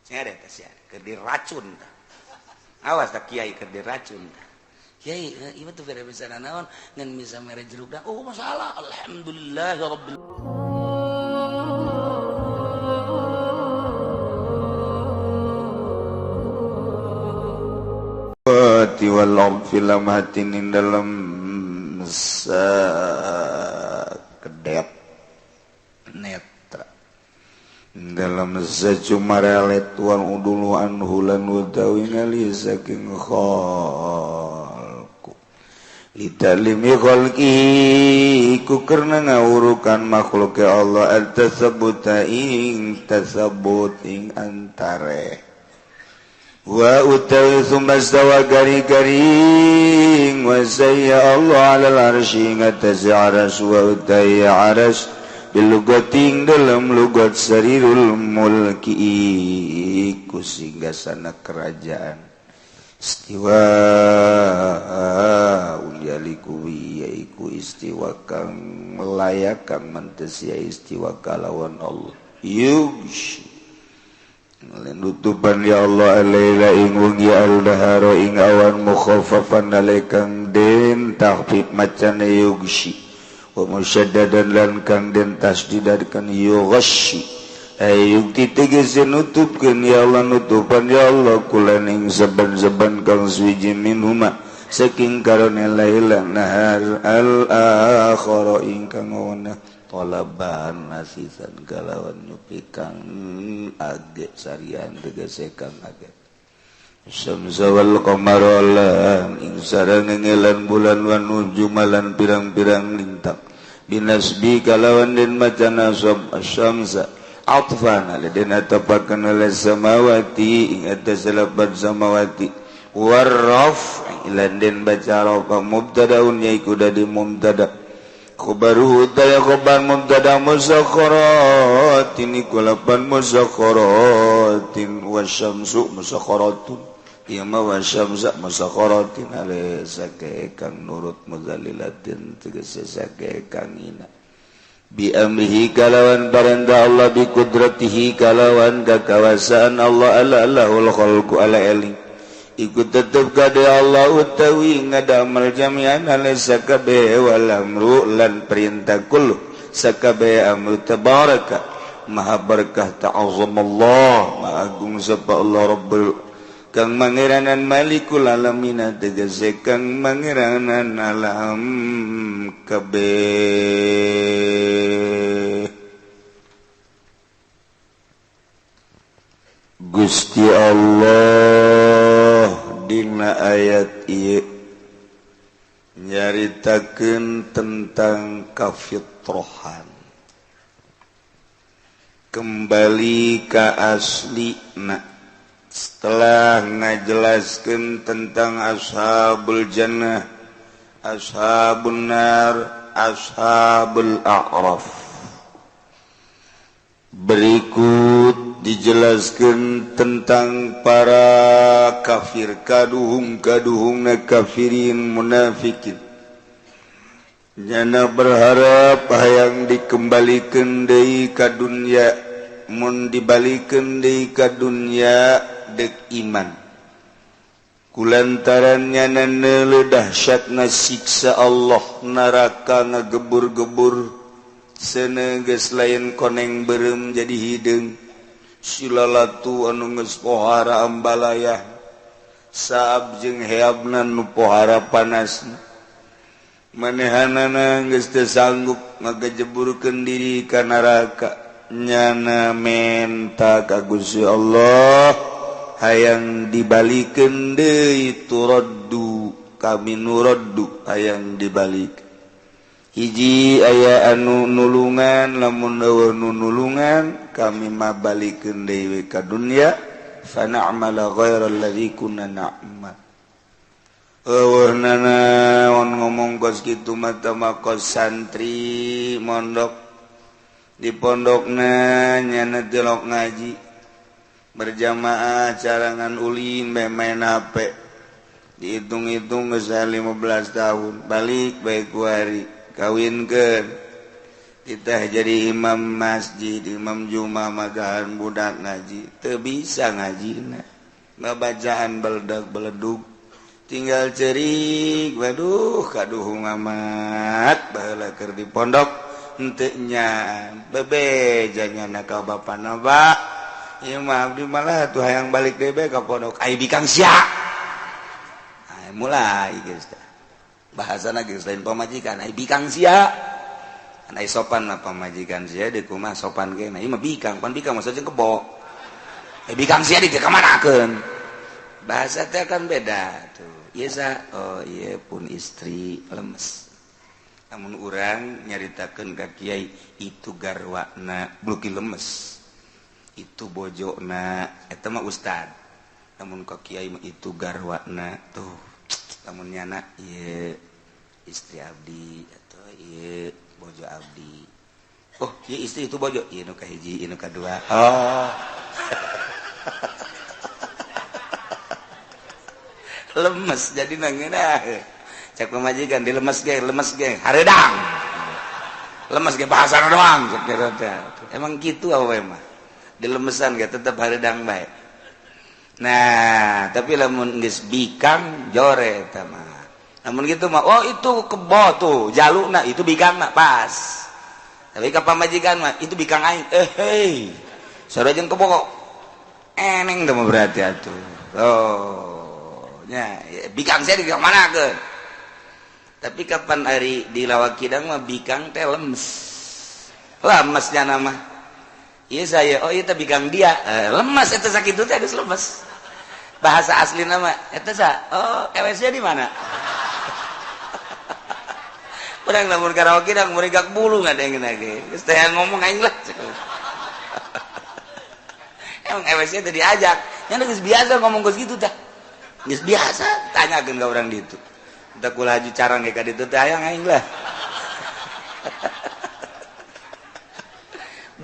keur diracun. Awas tak kiai keur diracun. Kiai ieu teh bere misalna naon ngan misa mere jeruk dah. Oh masalah alhamdulillah ya rabbil wal fil matin dalam kedet netra dalam sajumarelet wan udulu anhulan wadawina li saking khalqu litalimi khalqi ku karena ngawurukan makhluk Allah al-tasabbuta ing tasabut ing antare wa utawi sumastawa gari-garing wa sayya Allah alal arsy ngatasi aras wa utawi aras bilugating dalam lugat sarirul mulki iku singgasana kerajaan istiwa ulialiku yaiku istiwa kang layak kang mantes ya istiwa kalawan Allah yush nutupan ya Allah alaila ingung ya al-dahara ing awan mukhaffafan alaikang den tahfif macana yugshi wa musyaddadan lan kang den tasdidadkan yughshi ayukti tegese nutupkeun ya Allah nutupan ya Allah kulan ing saban-saban kang suwiji minhuma saking karone laila nahar al-akhara ingkang wana talaban nasisan kalawan nyupikang age sarian tegese kang age syamsa wal qamara lan ing sarangelan bulan wan nujumalan pirang-pirang lintang binasbi kalawan den macana sab asyamsa atfan den atapakeun oleh samawati ing atas salapan samawati warraf lan den baca rafa mubtadaun yaiku dadi mubtada khabaruhu daya khabar mubtada musakharatin ikulapan musakharatin wasyamsu musakharatin yama wasyamsa musakharatin ale sake kang nurut muzallilatin tegese sake kang ina bi amrihi kalawan baranda Allah bi qudratihi kalawan kekawasaan Allah ala lahul khalqu ala eling ikut tetep kade Allah utawi ngadamal jami'an ala sakabe wal amru lan perintah kullu sakabe amru tabaraka maha berkah ta'azzamallah maha agung sapa Allah rabbul kang mangeranan malikul alamin tegese kang mangeranan alam kabeh Gusti Allah dina ayat ieu nyaritakeun tentang kafitrahan kembali ka aslina setelah ngajelaskeun tentang ashabul jannah ashabun nar ashabul a'raf berikut dijelaskan tentang para kafir kaduhung kafirin munafikin nyana berharap hayang dikembalikan deui ka dunya mun dibalikeun deui ka dunya dek iman kulantaran nyana neuleuh dahsyatna siksa Allah neraka ngagebur-gebur senegeus lain koneng beureum jadi hideung silalatu anu geus pohara ambalayah saab jeung heabna nu pohara panasna manehanana geus teu sanggup ngagejeburkeun diri ka neraka nyana menta ka Gusti Allah hayang dibalikeun deui turaddu kami nuraddu hayang dibalik hiji aya anu nulungan lamun eueuh nu nulungan kami mah balikeun deui ka dunya fa na'mala ghairal ladzi kunna na'mal eueuhna naon ngomong kos kitu mah teh kos santri mondok di pondokna nyana delok ngaji berjamaah carangan ulin main HP dihitung-hitung geus 15 tahun balik bae ku hari kawinkeun kita jadi imam masjid, imam Jumat magahan budak ngaji, teu bisa ngajina. Babacaan beledak-beleduk, tinggal cerik, waduh kaduhung amat, baheula keur di pondok henteu nya bebejanya nakal bapana ba. Ieu mah abdi malah tuh hayang balik deui ka pondok, ai bikang sia. Ai mulai geus tah. Bahasana geus lain pamajikan, ai bikang sia. Ai sopan mah pamajikan sia deuk kumaha sopan ge, nah ieu mah bikang, pan bikang maksudna kebo. Bikang sia di kemanakeun. Bahasa teh kan beda tuh. Ieu sa, oh ieu pun istri lemes. Namun urang nyaritakeun ka kiai itu garwana bluki lemes. Itu bojona eta mah ustad. Namun ka kiai mah itu garwana tuh. Lamun nyana ieu istri abdi atau ieu bojo abdi. Oh, ieu istri itu bojo, ieu nu kahiji, ieu nu kadua. Oh. Lemes jadi nangeunah cek pemajikan dilemes ge hareudang lemes ge bahasa doang emang gitu awe mah dilemesan ge tetep hareudang bae. Nah tapi lamun geus bikang jore eta mah lamun gitu mah oh itu kebo tuh jaluna itu bikang mah pas. Tapi ka pamajikan mah itu bikang aing hei sarejeun kebo eneng teh mah berarti atuh. Oh nya bikang saya di mana ke? Tapi kapan hari di Lawakidang mah bikang teh lemesnya nama. Iya saya, oh itu bikang dia lemes itu sakit itu teh geus lemes. Bahasa asli nama eta sa, oh EWC di mana? Urang lamun karaoke dang murigak bulu ngadengin lagi. Geus teh ngomong aing lah. Emang EWC teh diajak, nya geus biasa ngomong geus gitu tah. Geus biasa tanyakeun ka urang ditu. Entah kula haju carang ge ka ditu teh hayang aing lah.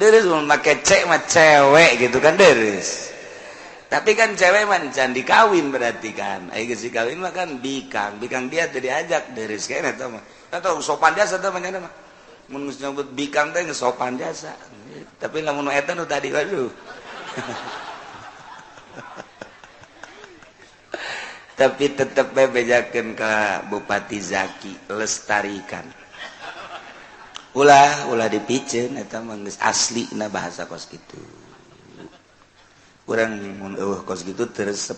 Deres mun make cek mah cewek gitu kan deres. Tapi kan cewek mah can dikawin berarti kan. Ai geus dikawin mah kan bikang dia teh diajak deres kene eta mah. Eta sopan jasa teh mah nya mah. Mun geus nyebut bikang teh geus sopan jasa. Tapi lamun eta nu tadi waduh. Tapi tetap bebejakeun ka Bupati Zaki lestarikan. Ulah dipiceun eta mah geus aslina bahasa kos kitu. Urang mun eueuh kos kitu teuresep.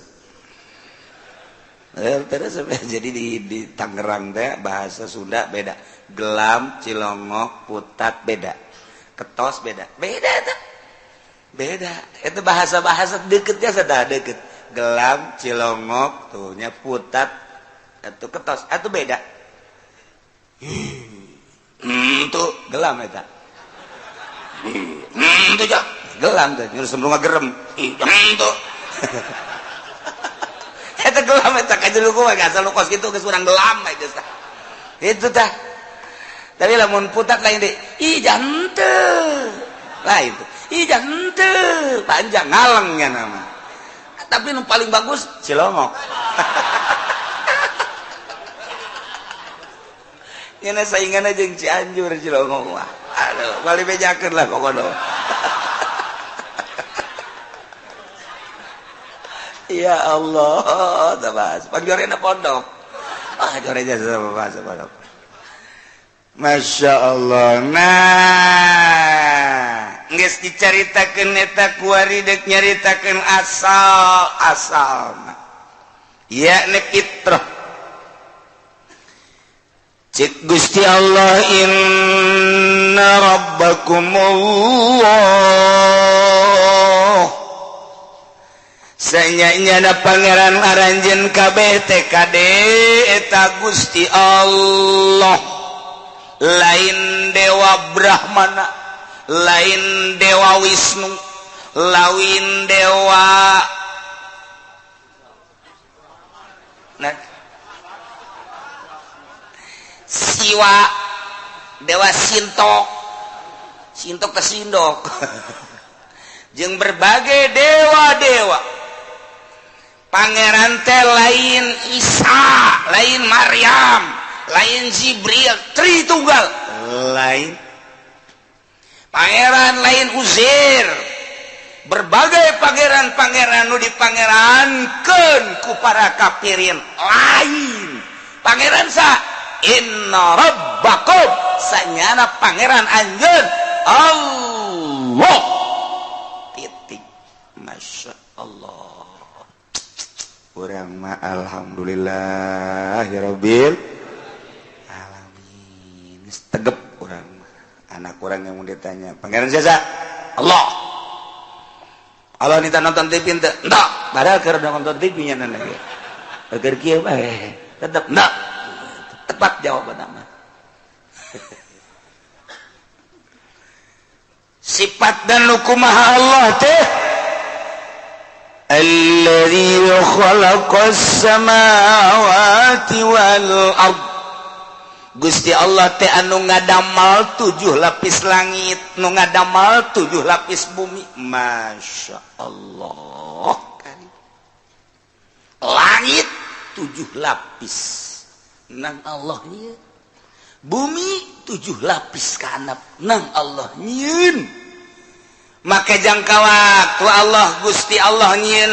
Teuresep jadi di Tangerang teh bahasa Sunda beda. Gelam, Cilongok, Putat beda. Ketos beda. Beda eta. Beda. Eta bahasa-bahasa deuketnya sadah deukeut. Gelam, Cilongok, tuhnya Putat, itu Ketos, itu beda. Tuh gelam eta. Tuh jak, gelam tuh, nyuruh sebelum gerem. Tuh. Eta gelam eta kajeluku mah asal lu kos kitu geus urang gelam geus tah. Itu tah. Tapi lamun Putat lain deui, ih janteu. Lah itu. Ih janteu, panjang ngalengnya nama. Tapi yang paling bagus Cilongok. Yana sainganna jeung Cianjur Cilongok mah. Aduh, bali bejakeun lah pokona. Ya Allah, tabas. Panjorena pondok. Ah, jorenya sama bahasa pondok. Masya Allah. Nah, geus dicaritakeun eta kuari dek nyaritakeun asal-asalna. Yakni fitrah. Cik Gusti Allah inna rabbakumullah. Sanyanya pangeran aranjeun kabeh TKD eta Gusti Allah. Lain Dewa Brahmana, lain Dewa Wisnu, lain Dewa Siwa, Dewa Sintok teh sindok. Jeung berbagai dewa-dewa. Pangeran teh lain Isa, lain Maryam, lain Jibril, Tritunggal, lain Pangeran lain Uzair, berbagai pangeran-pangeran nu dipangerankeun ku para kafirin lain pangeran sa inna rabbakum sanyana pangeran anjeun Allah titik. Masya Allah. Urang mah alhamdulillahirabbil alamin. Geus tegep urang mah. Anak urang yang mau ditanya, pangeran siapa? Allah. Allah nita nonton TV ente? Enggak. Padahal keur nonton TV nya nana ge. Keur kieu bae. Tetep enggak. Tepat jawaban nama. Sifat dan hukumaha Allah teh alladzi khalaqas samawati wal ard. Gusti Allah teh anu ngadamal 7 lapis langit, nu ngadamal 7 lapis bumi. Masya Allah kan. Langit 7 lapis nang Allah nyieun. Bumi 7 lapis kanap nang Allah nyieun. Maka jangka waktu Allah Gusti Allah nyieun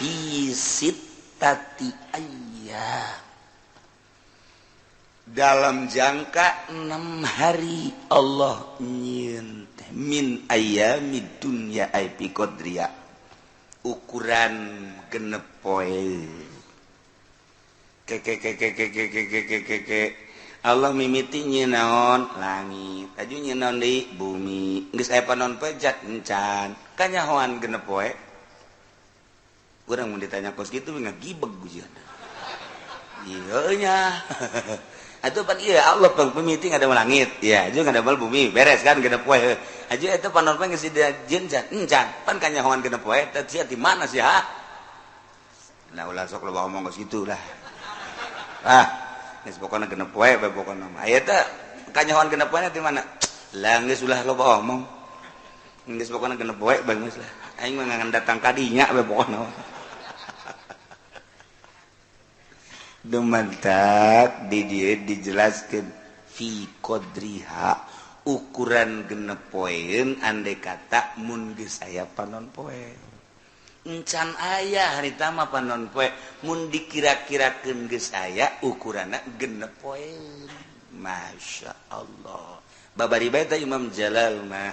fi sittati ayyam. Dalam jangka 6 hari Allah nyieun min ayyamid dunya ai fi qadriya ukuran genep poe. Allah mimiti nyieun naon langit, aju nyieun naon deui bumi, geus aya panon pejat encan, kanyahoan genep poe. Urang mun ditanya kos kitu ngagibeg gujian. Ieu nya. Atuh pan ieu Allah pemimiti ngadamel langit, ya, aju ngadamel bumi, beres kan genep poe. Aju eta panon poe geus dijieun encan, pan kanyahoan genep poe, teh sia di mana sih ha? Nah ulah sok loba omong kos kitu lah. Geus pokona genep poe bae pokona mah. Aya teh kanyahoan genep poe di mana? Lah geus ulah loba omong. Geus pokona genep poe bae geus lah. Aing mah ngangan datang ka dinya bae pokona. Dumantak di dieu dijelaskeun fi qadriha ukuran genep poeun andai kata mun geus aya panon poe. Encan aya harita mah panon poe mun dikira-kirakeun geus aya ukuranna genep poe. Masya Allah. Babari bae teh Imam Jalal mah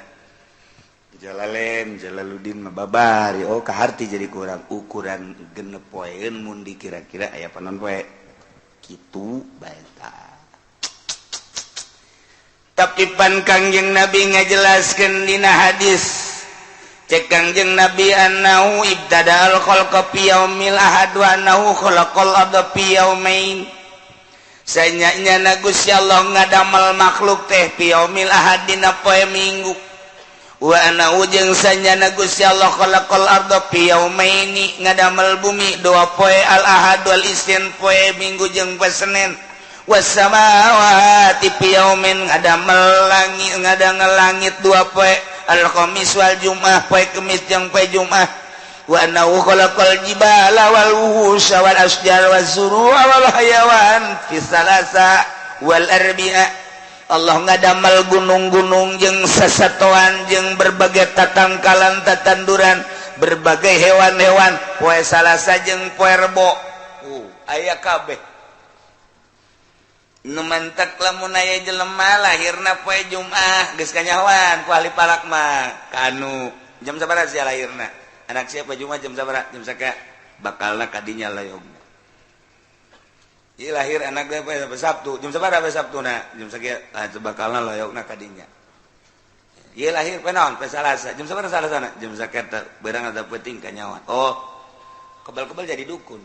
Jalaluddin mah babari oh kaharti jadi kurang ukuran genep poeun mun dikira-kira aya panon poe kitu bae tah. Tapi pan Kangjeng Nabi ngajelaskeun dina hadis cek Kangjeng Nabi annahu ibtada'al khalqa fi yaumil ahad wa annahu khalaqal arda fi yaumain. Sanyana Gusti Allah ngadamel makhluk teh fi yaumil ahad dina poe Minggu. Wa annahu jeung sanyana Gusti Allah khalaqal arda fi yaumaini ngadamel bumi 2 poe al ahad wal isnin poe Minggu jeung poe Senin. Was samawati fi yaumin ngadamel langit 2 poe al khamis wal jumaah poe Kemis jeung poe Jumaah. Wa annahu khalaqal jibala wal wuhusha wal asjar waz zuru'a wal hayawan fi salasa wal arbi'a. Allah ngadamel gunung-gunung jeung sasatoan jeung berbagai tatangkalan tatanduran berbagai hewan-hewan poe Salasa jeung poe Rebo. Aya kabeh. Nu mantek lamun aya jelema lahirna poe Jumaah geus kanyahoan ku ahli palak mah kanu jam sabaraha sia lahirna anak siapa Jumaah jam sabaraha jam saka bakalna kadinya layog. Ieu lahir anak ge poe Sabtu jam sabaraha poe Sabtuna jam sakieu bakalna layogna kadinya. Ieu lahir poe naon poe Salasa jam sabaraha Salasana jam sakieu beurang ada peuting kanyahoan. Oh kebal-kebal jadi dukun.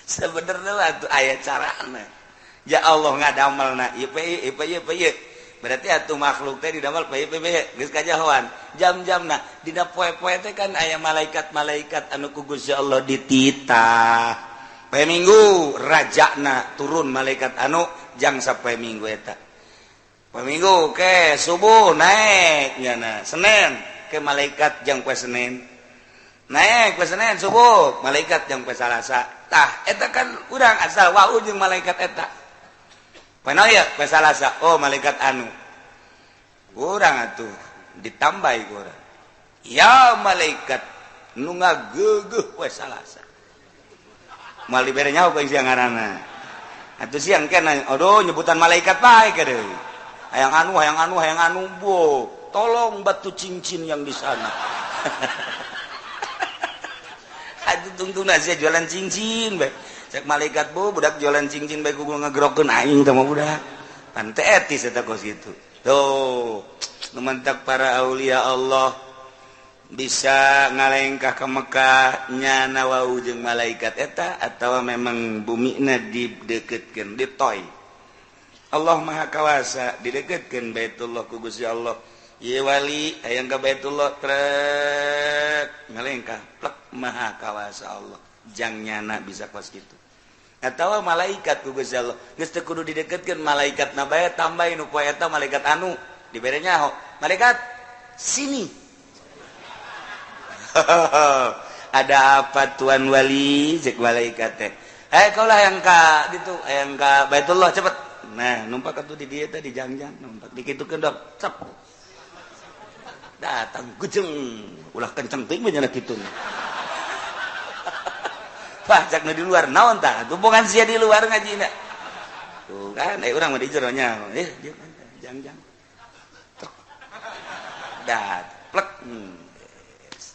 Sebenarnya lah tuh ayat carana. Ya Allah ngadamelna ieu ieu berarti atuh makhluk teh didamel poe geus kajahoan. Jam-jamna dina poe-poe teh kan aya malaikat-malaikat anu ku Gusti Allah dititah. Poe Minggu rajana turun malaikat anu jang sapoe Minggu eta. Poe Minggu ke subuh naik nyana. Senin ke malaikat jang poe Senin. Naik poe Senin subuh malaikat jang poe Salasa. Tah eta kan urang asal wau jeung malaikat eta. ya Salasa oh malaikat anu kurang atuh ditambahi kurang ya malaikat nu ngageugeuk poe Salasa mali berenya apa siang ngaranna atuh siang kana aduh nyebutan malaikat bae ke deui hayang anu bo tolong batu cincin yang di sana aduh tungtuna sia jualan cincin bae cek malaikat bu budak jualan cincin bae kudu ngagerokeun aing teh mah budak pan teh etis eta kos kitu tuh numantak para aulia Allah bisa ngalengkah ke Mekah nyana wau jeung malaikat eta atawa memang bumina dideketkeun ditoy Allah Maha Kawasa dideketkeun Baitullah ku Gusti Allah ieu wali hayang ka Baitullah trek ngalengkah plek Maha Kawasa Allah jang nyana bisa kos kitu atawa malaikat ku Gusti Allah geus teu kudu dideketkeun malaikatna bae tambahin nu poe eta malaikat anu dibere nyaho malaikat sini ada apa tuan wali cek malaikat teh kaulah yang ka gitu yang ka Baitullah cepet nah numpak atuh di dieu teh di jangjang numpak dikitukeun dok cep datang gujeng ulah kenceng teuing nya kitu Wah, cak di luar naon tah tumpungan sia di luar ngajina tuh kan urang mah di jero nya jangjang dat plek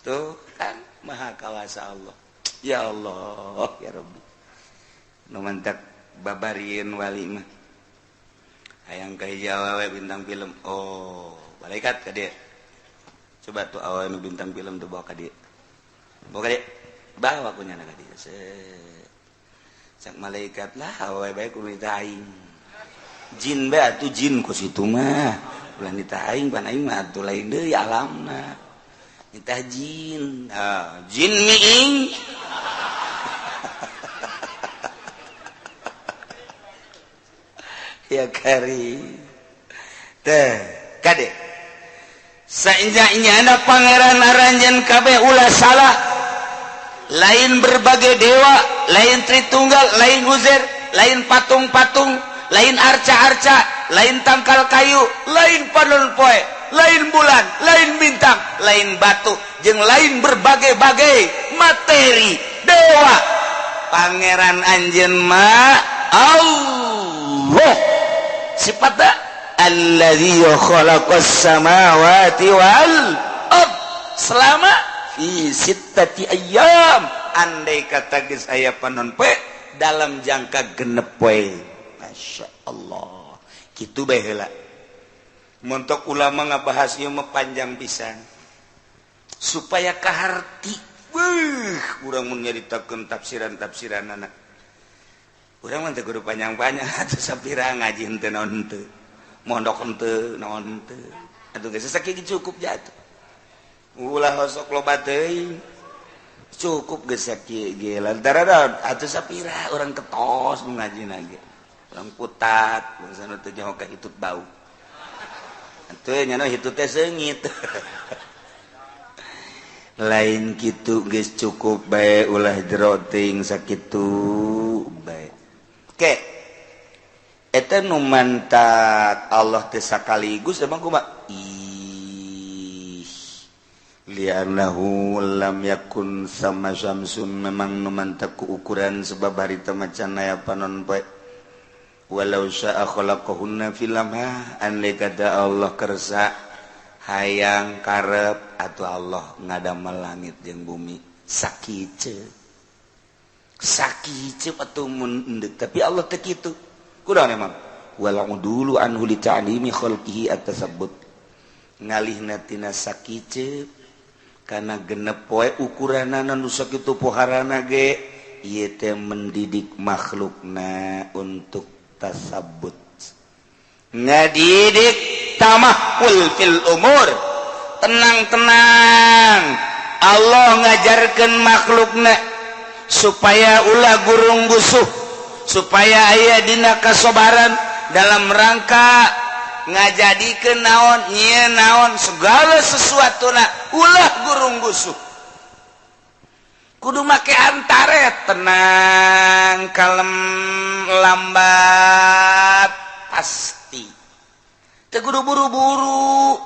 tuh kan Maha Kawasa Allah ya Allah ya Rabbi nu mantak babarieun wali mah hayang ka hiji awewe bintang film oh malaikat ka dieu coba tuh awewe nu bintang film tuh bawa ka dieu bawa ku nyana ka dieu cak malaikat lah awewe bae kudu ditaing jin bae atuh jin ku situ mah ulah ditaing pan aing mah atuh lain deui alamna minta jin jin miing ya kari teh kade sainjanya ada pangeran aranjeun kabeh ulah salah lain berbagai dewa lain Tritunggal lain Uzair lain patung-patung lain arca-arca lain tangkal kayu lain panon poe lain bulan, lain bintang, lain batu, jeung lain berbagai-bagai materi dewa. Pangeran anjeun mah Allah. Sifatna allazi khalaqas samawati wal ard selama fi sittati ayyam andai kata geus aya panon poe dalam jangka genep poe. Masyaallah. Kitu bae heula. Montok ulama ngabahas ieu mah panjang pisan supaya kaharti urang mun nyaritakeun tafsiran-tafsiranana urang mah teu kudu panjang-panjang atuh sapira ngaji henteu naon henteu mondok henteu naon henteu atuh geus sakitu cukup jatuh ulah hosok loba teuing cukup geus sakieu ge lantaran atuh sapira urang ketos nu ngajina ge urang putat urang teu nyaho ka hitut bau atuh nya hitut teh seungit lain kitu geus cukup bae ulah jero teuing sakitu bae ke eta nu mantak Allah teh sakaligus emang kumaha li'annahu lam yakun sama syamsun memang nu mantak ku ukuran sebab harita macan aya panon poe walau syaa khalaqahunna fil lamha andai kata Allah kersa hayang karep atuh Allah ngadamel langit jeung bumi sakieu atuh mun endeup tapi Allah teh kitu kunaon emang walau dulu anhu li ta'limi khalqihi at-tasabbut ngalihna tina sakieu kana genep poe ukuranana nu sakitu poharana ge ieu teh mendidik makhlukna untuk tasabbut ngadidik tamahul fil umur tenang-tenang Allah ngajarkeun makhlukna supaya ulah gurung gusuh supaya aya dina kasabaran dalam rangka ngajadikeun naon nyieu naon segala sesuatuna ulah gurung gusuh kudu make antaret tenang kalem lambat pasti teguru buru-buru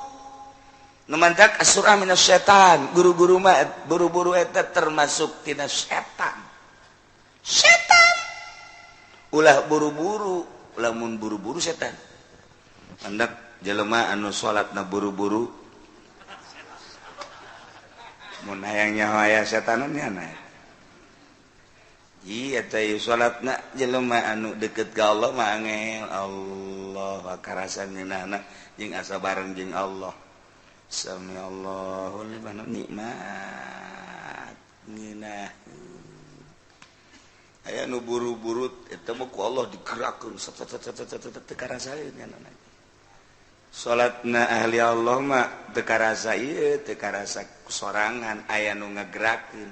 numantak asura minas setan guru-guru mah buru-buru eta termasuk tina setan ulah buru-buru lamun buru-buru setan hendak jelema anu salatna buru-buru mun hayang nyaho aya setanannya na iya teh salatna jelema anu deket ka Allah mah angel Allah karasan ngeunana jeung asa bareng jeung Allah sami Allahu liman nikmat ngeunah aya nu buru-buru eta mah ku Allah digerakkeun teu karasaeun nana salatna ahli Allah mah teu karasa ieu teu karasa sorangan aya nu ngagerakeun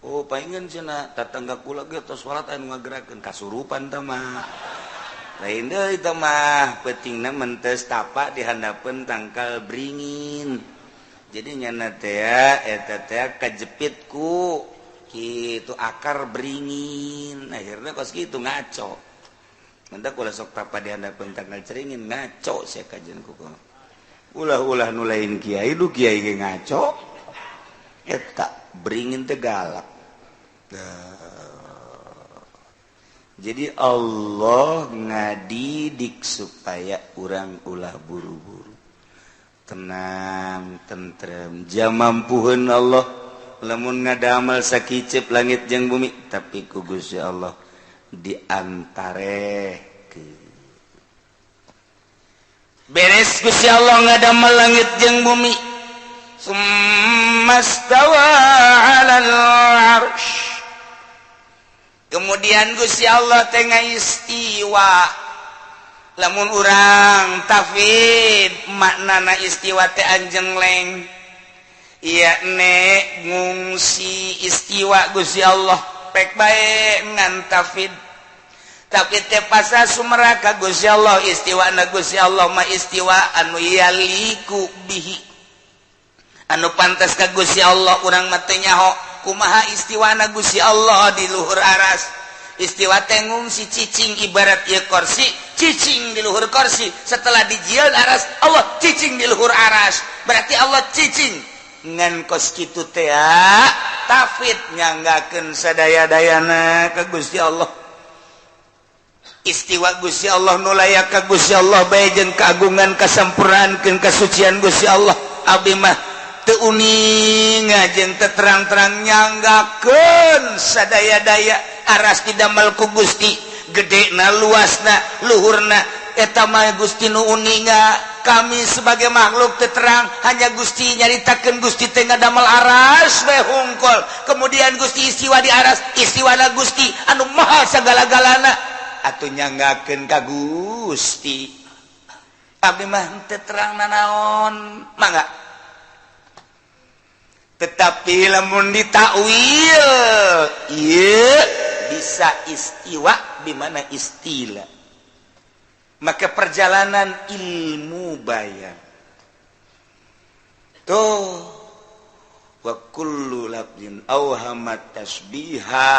oh paingan cenah tatangga kula ge tos salat aya nu ngagerakeun kasurupan teh mah lain deui teh mah pentingna mentes tapak di handapeun tangkal beringin jadi nyana teh eta teh kajepit ku kitu akar beringin akhirna kos kitu ngaco mentak ulah sok tapak di handapeun tangkal ceringin ngaco sia kajian ku ulah-ulah nu lain kiai du kiai ge ngaco eta beringin teh galak jadi Allah ngadidik supaya urang ulah buru-buru tenang tentrem jamampuheun Allah lamun ngadamal sakicep langit jeung bumi tapi ku Gusti Allah diantarekeun beres Gusti Allah ngadamal langit jeung bumi summastawa 'alal 'arsy kemudian Gusti Allah tengah istiwa lamun urang tafid maknana istiwa teh anjeun leng ieu ne ngungsi istiwa Gusti Allah pek bae ngan tafid tapi teh pasa sumeraka Gusti Allah istiwana Gusti Allah mah istiwa anu yaliku bihi anu pantes ka Gusti Allah urang mah teu nyaho kumaha istiwana Gusti Allah di luhur aras istiwa teh ngungsi cicing ibarat ieu kursi cicing di luhur kursi setelah dijieun aras Allah cicing di luhur aras berarti Allah cicing ngan kos kitu teh tafid nyanggakeun sadaya-dayana ka Gusti Allah istiwa Gusti Allah nu layak ka Gusti Allah bae jeung kaagungan kasampurnaankeun kasucian Gusti Allah abdi mah teu uning jeung teu terang-terang nyanggakeun sadaya-daya aras didamel ku Gusti gedena luasna luhurna eta mah Gusti nu uninga kami sebagai makhluk teu terang hanya Gusti nyaritakeun Gusti teh ngadamel aras we hungkul kemudian Gusti istiwa di aras istiwana Gusti anu maha sagala-galana atuh nyanggakeun ka Gusti abdi mah teu terang nanaon mangga tetapi lamun ditakwil ieu bisa istiwa di mana istilah maka perjalanan ilmu bayan tuh wa kullu lafzin awhamat tasbiha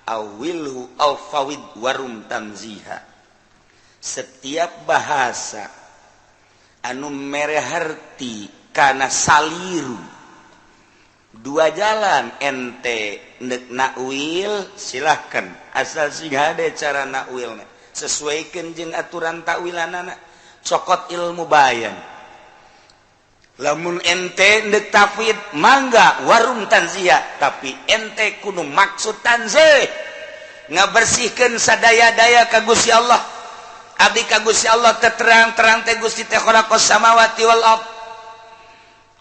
awilhu aw fawid warum tanziha setiap bahasa anu mere harti kana saliru dua jalan ente nek nakwil silahkan asal sing hade cara nakwilna sesuaikeun jeung aturan takwilanana cokot ilmu bayan lamun ente ndek tafwid mangga warum tanziyah tapi ente kudu maksud tanzih ngabersihkeun sadaya-daya ka Gusti Allah abdi ka Gusti Allah teh terang-terang teh Gusti teh khalaqas samawati wal ard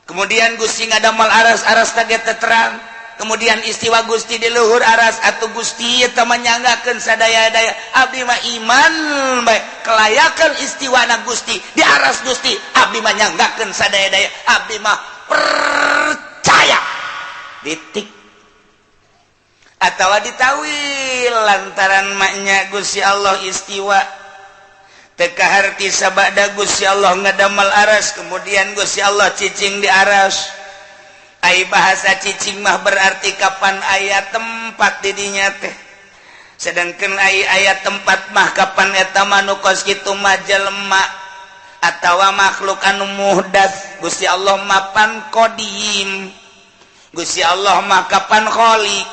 kemudian Gusti ngadamel aras-aras teh terang kemudian istiwa Gusti di luhur aras atuh Gusti eta manyanggakeun sadaya-daya abdi mah iman bae kelayakan istiwana Gusti di aras Gusti abdi manyanggakeun sadaya-daya abdi mah percaya titik atawa ditawil lantaran maknya Gusti Allah istiwa teka harti sabada Gusti Allah ngadamel aras kemudian Gusti Allah cicing di aras ai bahasa cicing mah berarti kapan aya tempat di dinya teh sedangkan ayat tempat mah kapan eta manu kos kitu mah jelema atawa makhluk anu muhdas. Gusti Allah mapan qadim, Gusti Allah mah kapan khaliq.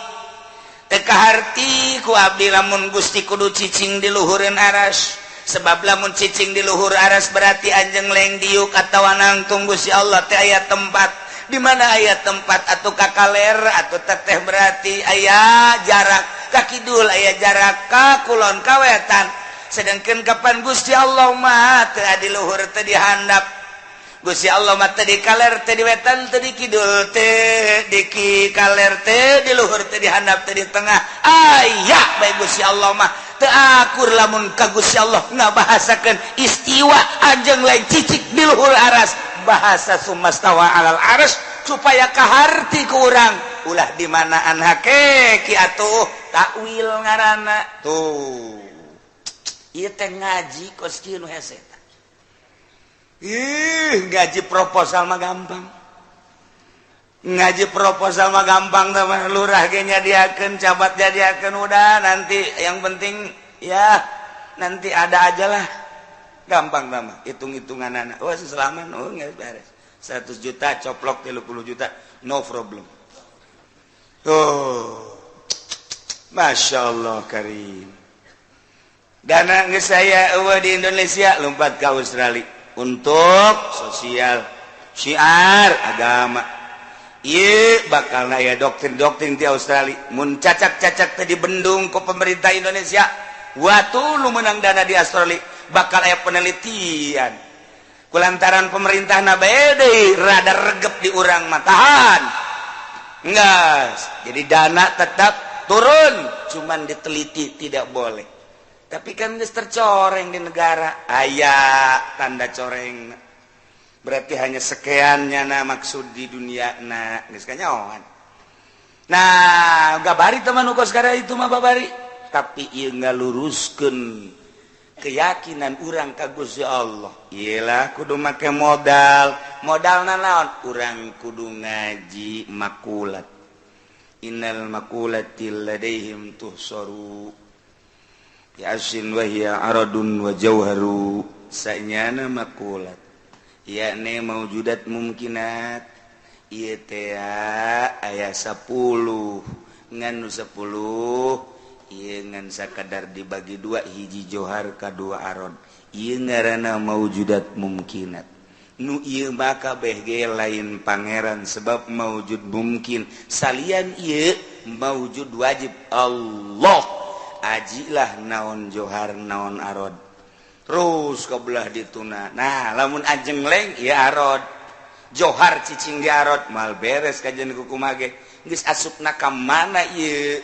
Teu kaharti ku abdi lamun Gusti kudu cicing di luhureun aras, sebab lamun cicing di luhur aras berarti anjeun leng diuk atawa nangtung Gusti Allah teh aya tempat. Di mana aya tempat atuh ka kaler atuh teteh berarti aya jarak ka kidul, aya jarak ka kulon ka wetan. Sedangkan kapan Gusti Allah mah teu di luhur teu di handap, Gusti Allah mah teu di kaler teu di wetan teu di kidul teu di kaler teu di luhur teu di handap teu di tengah, aya bae Gusti Allah mah teu akur lamun ka Gusti Allah ngabahasakeun istiwa anjeun lain cicik di luhur aras, bahasa sumastawa alal arsy supaya kaharti ku urang ulah di manaan hakiki atuh takwil ngaranna tuh. Ieu teh ngaji kos kieu nu hese tah. Ngaji proposal mah gampang. Ngaji proposal mah gampang tah mah lurah ge nyadiakeun, cabat nyadiakeun udah nanti yang penting ya nanti ada aja lah. Gampang tah mah hitung-hitunganana. Oh selaman oh geus beres. 100 juta coplok 30 juta no problem. Oh. Masya Allah karim. Dana geus saya eueuh di Indonesia lompat ke Australia untuk sosial syiar agama. Ieu bakal aya doktrin-doktrin di Australia mun cacak-cacak teh dibendung ku pemerintah Indonesia. Watu lu menang dana di Australia bakal aya penelitian. Kulantaran pemerintah na bae deui rada regep di urang mah tahan. Enggak. Jadi dana tetap turun, cuman diteliti tidak boleh. Tapi kan geus tercoreng di negara, aya tanda coreng. Berarti hanya sekiannya na maksud di dunia na geus kanyaoan. Nah, gabari teman ukos kada itu mah babari. Tapi ieu ngaluruskeun keyakinan urang ka Gusti Allah. Iyalah kudu make modal. Modalna naon? Urang kudu ngaji makulat. Innal makulatil ladaihim tuhsaru. Yasin wa hiya aradun wa jauharu. Sanyana makulat. Yakni maujudat mungkinat. Ieu teh aya 10. Nganu 10 ieu ngan sakadar dibagi 2 hiji johar kadua arad. Ieu ngaranna maujudat mungkinat. Nu ieu mah kabeh ge lain pangeran sebab maujud mungkin. Salian ieu maujud wajib Allah. Ajilah naon johar naon arad. Terus kabelah dituna. Nah, lamun ajeng leng ieu arad. Johar cicing di arad mal beres kajian kukumaha ge. Geus asupna ka mana ieu?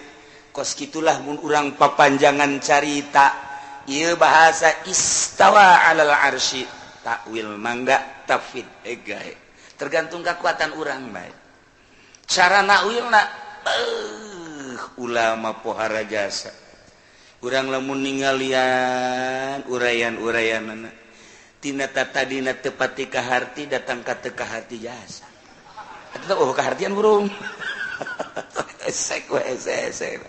Kos kitulah mun urang papanjangan carita. Ieu bahasa istawa alal arsy. Takwil mangga tafid egae. Tergantung kekuatan urang bae. Cara nakwilna ulama pohara jasa. Urang lamun ningalian urayan-urayanana tina tatadina teu pati kaharti datang ka teu kaharti jasa. Eta oh kahartian burung. Esek we esek.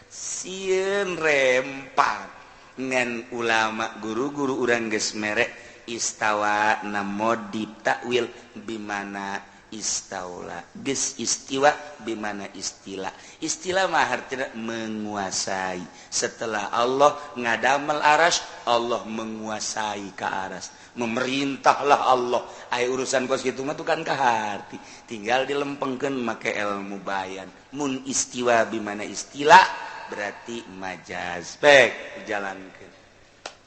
Sieun rempat ngan ulama guru-guru urang geus mere istawa na modib takwil bimana istaula geus istiwa bimana istilah. Istilah mah artinya menguasai. Setelah Allah ngadamel aras, Allah menguasai ka aras. Memerintahlah Allah. Ai urusan kos kitu mah tukang kaharti. Tinggal dilempengkeun make ilmu bayan. Mun istiwa bimana istilah berarti majaz. Baik, jalankeun.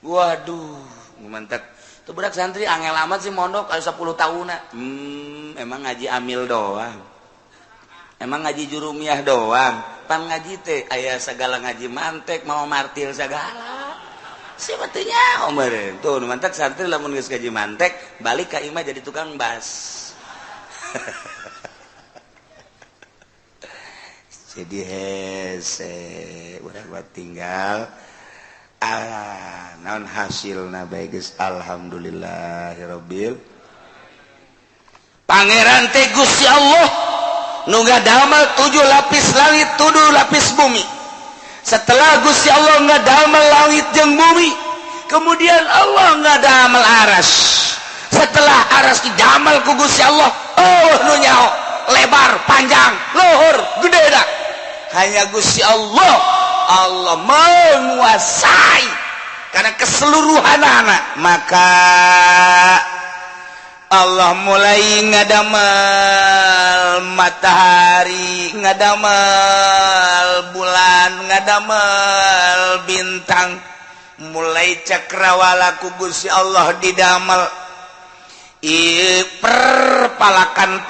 Waduh, mantap. Tuh budak santri angel amat sih mondok aya 10 tahunna. Emang ngaji amil doang. Emang ngaji jurumiyah doang. Pan ngaji teh aya segala ngaji mantek mau martil segala. Siapa teh nyaho meureun. Tuh mantap santri lamun geus ngaji mantek balik ka imah jadi tukang bas. Jadi hese urang buat tinggal naon hasilna bae geus alhamdulillahirabbil. Pangeran teh Gusti Allah nu ngadamel 7 lapis langit 7 lapis bumi. setelah Gusti Allah ngadamel langit jeung bumi, kemudian Allah ngadamel aras. Setelah aras didamel ku Gusti Allah, nu nyaho lebar, panjang, luhur, gede dah. Hanya Gusti Allah menguasai karena keseluruhan anak. Maka Allah mulai ngadamel matahari, ngadamel bulan, ngadamel bintang. Mulai cakrawala ku Gusti Allah didamel. Perpalakan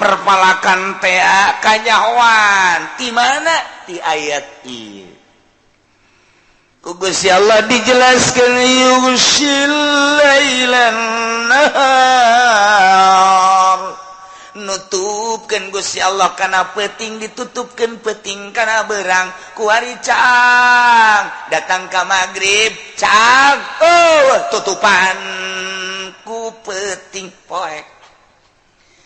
tea kanyahoan di mana di ayat ieu ku Gusti Allah dijelaskan yughsil lailan nahar, nutupkeun Gusti Allah kana peuting, ditutupkeun peuting kana beurang ku ari caang, datang ka magrib caang tutupan ku peuting poek,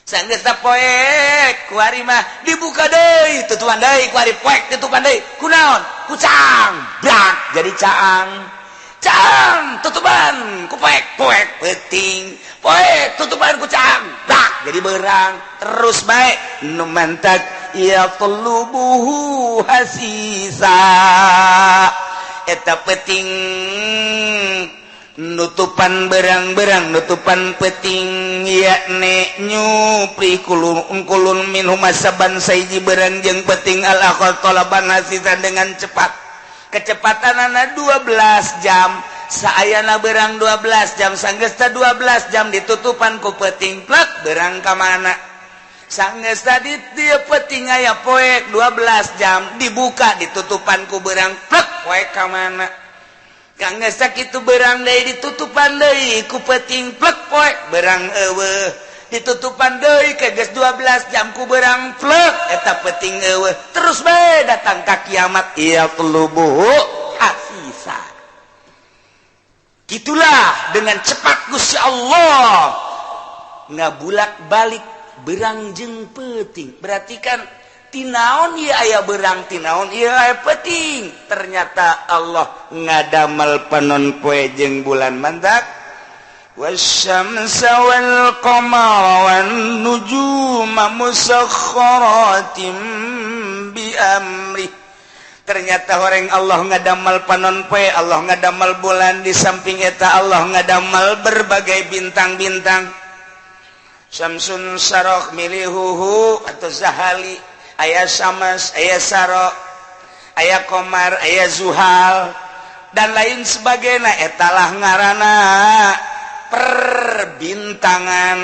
sanggeus poek ku ari mah dibuka deui tutupan deui ku ari poek tutupan deui kunaon ku caang brak jadi caang, caang tutupan ku poek, poek peuting, poek tutupan ku caang brak jadi beurang, terus bae nu mantak ya tulubuhu hasisa eta peuting nutupan berang-berang, nutupan peting yakni nyupri kulun minhum asaban saiji berang jeung peting al-akhal talaban hasisan dengan cepat. Kecepatanana 12 jam, saayana berang 12 jam, sanggeusna 12 jam ditutupan ku peting plek berang ka mana. Sanggeusna di dieu peting aya poek 12 jam dibuka ditutupan ku berang plek poek ka mana. Kangge sakitu berang deui ditutupan deui ku peuting plek poek berang eueuh ditutupan deui ke geus 12 jam ku berang plek eta peuting eueuh, terus bae datang ka kiamat ya tulubuhu hasisa. Gitulah dengan cepat Gusti Allah ngabulak-balik berang jeung peuting. Berarti kan tinaon ieu aya berang, tinaon ieu aya peuting. Ternyata Allah ngadamel panon poe jeung bulan mantak. Wasyamsa wal qamara wan nujuma musakhkharatin bi amri. Ternyata horeng Allah ngadamel panon poe, Allah ngadamel bulan, di samping eta Allah ngadamel berbagai bintang-bintang. Syamsun sarok milihuhu atau zahali, aya Syams, aya Sarok, aya Qamar, aya Zuhal dan lain sebagainya. Etalah ngaranna perbintangan,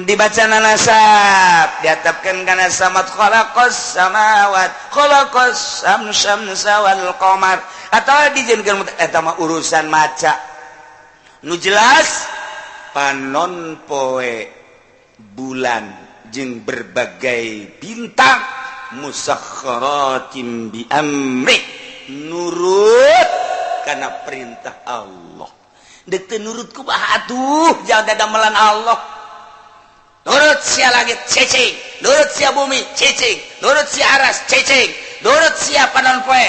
dibacana nasab, diatapkeun kana samat khalaqas samawat khalaqas syamsa wal qamar, atawa dijieunkeun eta mah urusan maca. Nu jelas panon poe bulan jeung berbagai bintang musakhkharatin bi amri, nurut kana perintah Allah. Deuk teu nurut ku baha atuh jaga damelan Allah. Nurut sia langit cecing, nurut sia bumi cecing, nurut sia aras cecing, nurut sia panon poe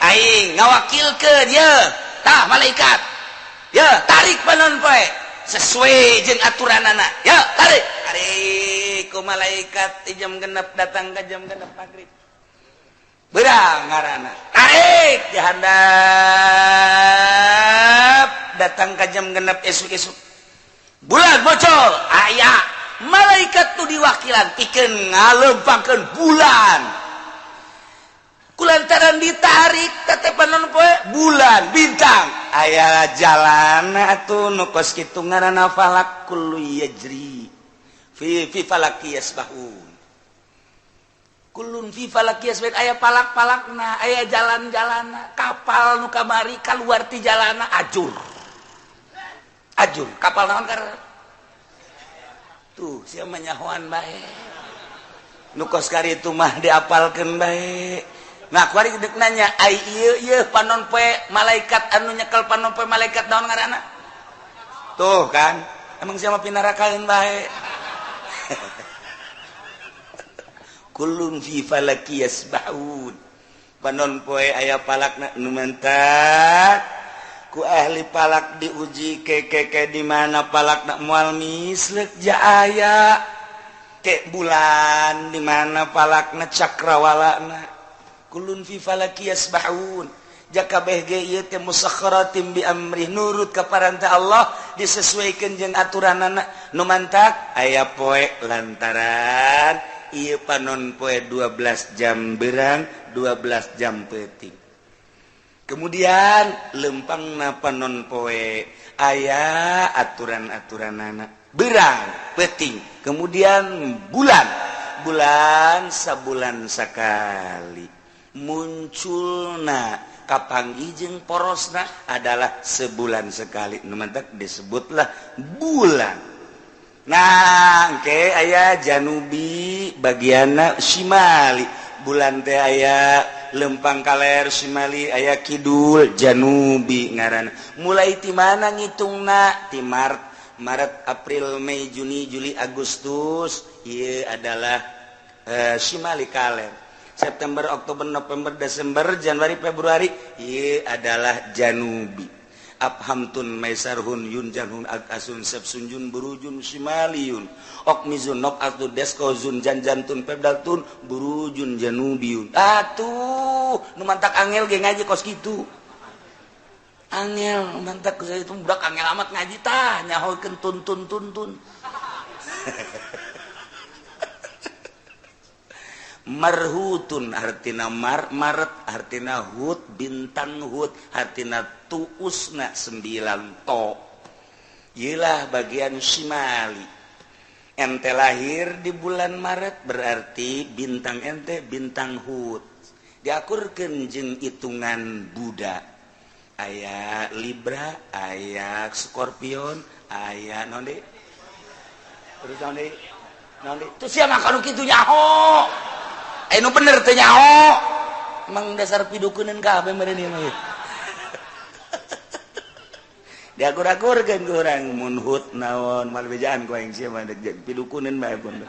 aing ngawakilkeun ye tah malaikat ye tarik panon poe sesuai jeung aturanana ye tarik ku malaikat di jam genep datang ke jam genep maghrib berang ngaranna tarik di handap datang ke jam genep esuk-esuk bulan bocor aya malaikat tu diwakilan pikeun ngalempakeun bulan kulantaran ditarik tetepanon poe bulan bintang aya jalan atuh nu kos kitu ngaranna falak kullu yajri fi falaki yasbahun. Kullun fi falaki yasbahun, aya palak-palakna, aya jalan-jalanna, kapal nu kamari kaluar ti jalanna ajur. Ajur, kapal naon karena? Tuh, sia manyahoan bae. Nu kos kari itu mah diapalkeun bae. Nah, kuari deuk nanya, ai ieu panon poe malaikat anu nyekel panon poe malaikat naon ngaranna? Tuh kan, emang sia mah pinarakaeun bae. Kullun fi falaki yasbahun. panon poe aya palakna nu mentak ku ahli palak diuji ke di mana palakna moal mislek ja aya ke bulan di mana palakna cakrawalana kulun fi falaki yasbahun jakabeh ge ieu teh musakharatim bi amri nurut ka parantah Allah disesuaikeun jeung aturanana nu mantak aya poe lantaran ieu panon poe 12 jam berang 12 jam peuting kemudian lempangna panon poe aya aturan-aturanana berang peuting kemudian bulan sabulan sakali munculna kapanggih jeung porosna adalah sebulan sekali nu mantak disebutlah bulan. Nah engke aya janubi bagianna shimali bulan teh aya lempang kaler shimali aya kidul janubi ngaranna mulai ti mana ngitungna ti Maret April Mei Juni Juli Agustus ieu adalah shimali kaler September, Oktober, November, Desember, Januari, Februari ieu adalah janubi. Abhamtun maisarhun yunjanhun akasun sepsunjun burujun shimaliyun okmizun nokatu deskozun janjantun pebdatun burujun janubiyun. Atuh nu mantak angel ge ngaji kos kitu. Angel mantak itu budak angel amat ngaji tah nyahokeun tuntun. Marhutun artina maret artina hut bintang hut artina tuusna 9 to iyalah bagian shimali ente lahir di bulan Maret berarti bintang ente bintang hut diakurkeun jeung hitungan Buddha aya Libra aya Scorpion aya naon deui terus naon deui tuh sia makaru kitu nyaho nu bener teh nyaho emang dasar pidukuneun kabeh meureun ieu mah diakur-akurkeun ku urang mun hut naon mal bejaan ku aing sia mah pidukuneun bae pun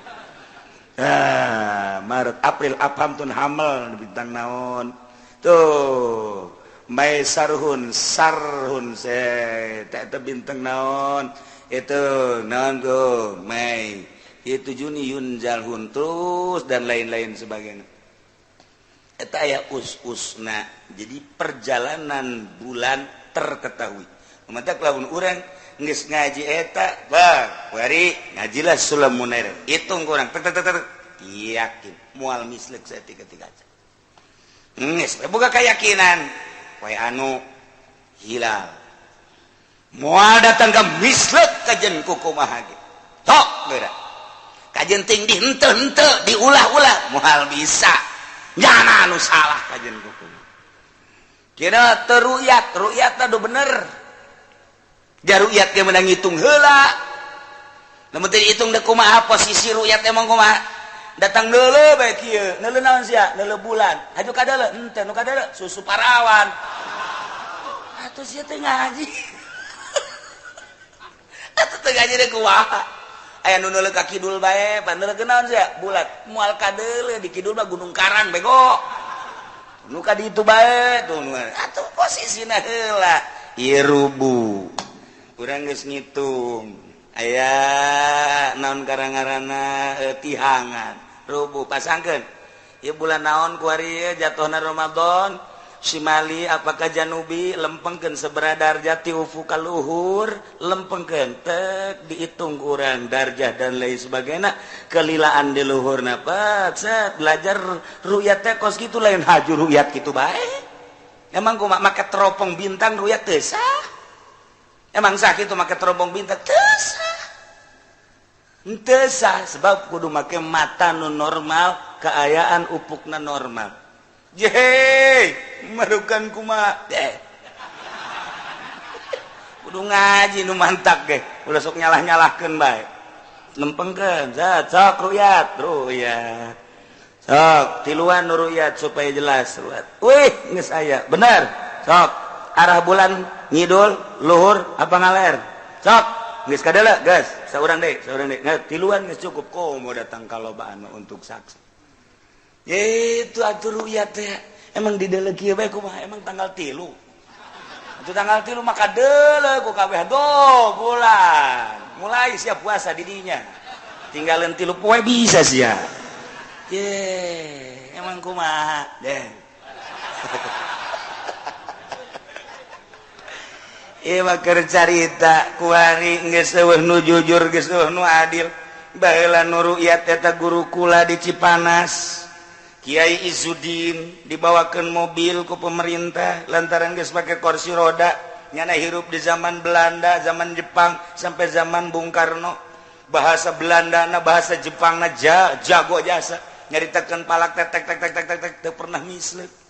Maret April abhamtun hamel bintang naon tuh Mai sarhun teh bintang naon itu naon tuh Mai itu Juni yunjalhun terus dan lain-lain sebagainya eta aya us-usna jadi perjalanan bulan terketahui mantap lamun urang geus ngaji eta bah bari ngajilah sulam munair hitung kurang yakin moal mislek saeutik-eutik aja geus boga keyakinan poe anu hilal moal datang ka mislek kajen kukumaha ge tok geura kajen ting di henteu diulah-ulah moal bisa nyana anu salah kajen kukum kira teu ru'yat adu bener ja ru'yat ge meunang ngitung heula lamun teu dihitung da kumaha posisi ru'yat emang kumaha datang deuleu bae kieu deuleu naon sia deuleu bulan haju ka deuleu henteu nu ka deuleu susu parawan atuh sia teh ngaji atuh teu ngaji deui kumaha aya nu neuleuh ka kidul bae, paneuleuk naon sia? Bulat. Moal ka deuleuh di kidul mah Gunung Karang bego. Nu ka ditu bae tuh. Atuh posisina heula. Ieu rubu. Urang geus ngitung. Aya naon karangarana tihangan. Rubu pasangkeun. Ieu bulan naon ku ari ieu jatuhna Ramadan. Shimali apakah janubi lempengkeun sabaraha darjah ti ufuq luhur lempengkeun tek dihitung urang darjah dan lain sebagainya kelilaan di luhurna pat set belajar ru'yat teh kos kitu lain haju ru'yat kitu bae emang kumaha make teropong bintang ru'yat teu sah emang sah kitu make teropong bintang teu sah sebab kudu make mata nu normal keayaan upukna normal Jehey, marukan kumaha kudu ngaji nu mantak ge ulah sok nyalah-nyalahkeun bae lempengkeun zat sok ru'yat sok tiluan nu ru'yat supaya jelas ru'yat wih geus aya bener sok arah bulan ngidul luhur apa ngaler sok geus kadeuleu geus saurang deui tiluan geus cukup komo datang kalobaan untuk saksi itu atuh ru'yat teh emang di dele kieu bae kumaha emang tanggal 3 itu tanggal 3 maka dele ku kabeh bulan mulai siap puasa di dinya tinggalan 3 poe bisa sia ye emang kumaha deh ieu mah keur carita kuari geus eueuh nu jujur geus eueuh nu adil baheula nu ru'yat eta guru kula di Cipanas Kiai Izzuddin dibawakeun mobil ku pemerintah lantaran geus make kursi roda nyana hirup di zaman Belanda zaman Jepang sampai zaman Bung Karno bahasa Belandana bahasa Jepangna jago jasa nyaritakeun palak tek teu pernah misleuk.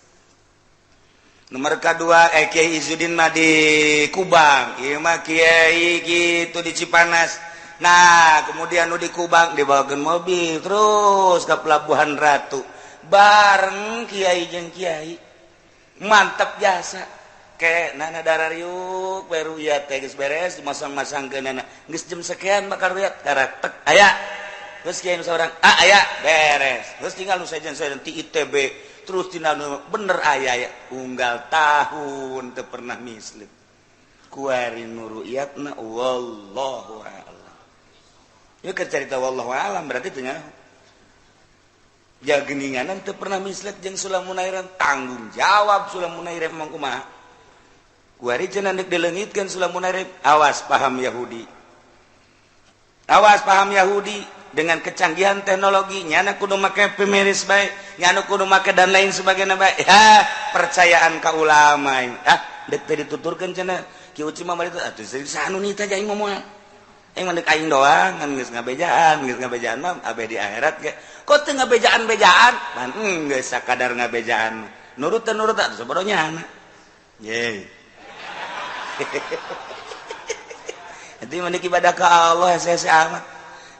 Nomor kedua Kiai Izzuddin mah di Kubang ieu mah kiai gitu di Cipanas. Nah kemudian nu di Kubang dibawakeun mobil terus ke Pelabuhan Ratu bareng kiai jeung kiai mantap jasa ke nana darariuk baru ya teh geus beres dimasang-masangkeun geus jam sekian bakal ruyat darat tek aya terus kiai nu saurang aya beres terus tinggal nu sajen-sajen ti ITB terus tina nu bener aya unggal tahun teu pernah misleuk kuari nu ruyatna wallahu a'lam ieu keur carita wallahu a'lam berarti teu nya ya geninganan teu pernah misleuk jeung Sulamun Airan tanggung jawab Sulamun Airan mah kumaha kuari cenah deuk dileungitkeun Sulamun Airan awas paham Yahudi dengan kecanggihan teknologi nyana kudu make pemiris bae nyana kudu make dan lain sebagainya bae percayaan ka ulama deuk teh dituturkeun cenah Ki Uci mah bari atuh sanu nita aing momoal aing mah deuk aing doang ngan geus ngabejaan mah abe di akhirat ge kok teu ngabejaan-bejaan pan geus sakadar ngabejaan nurut atuh sabodonya anak ye itu mah ibadah ka Allah hese amat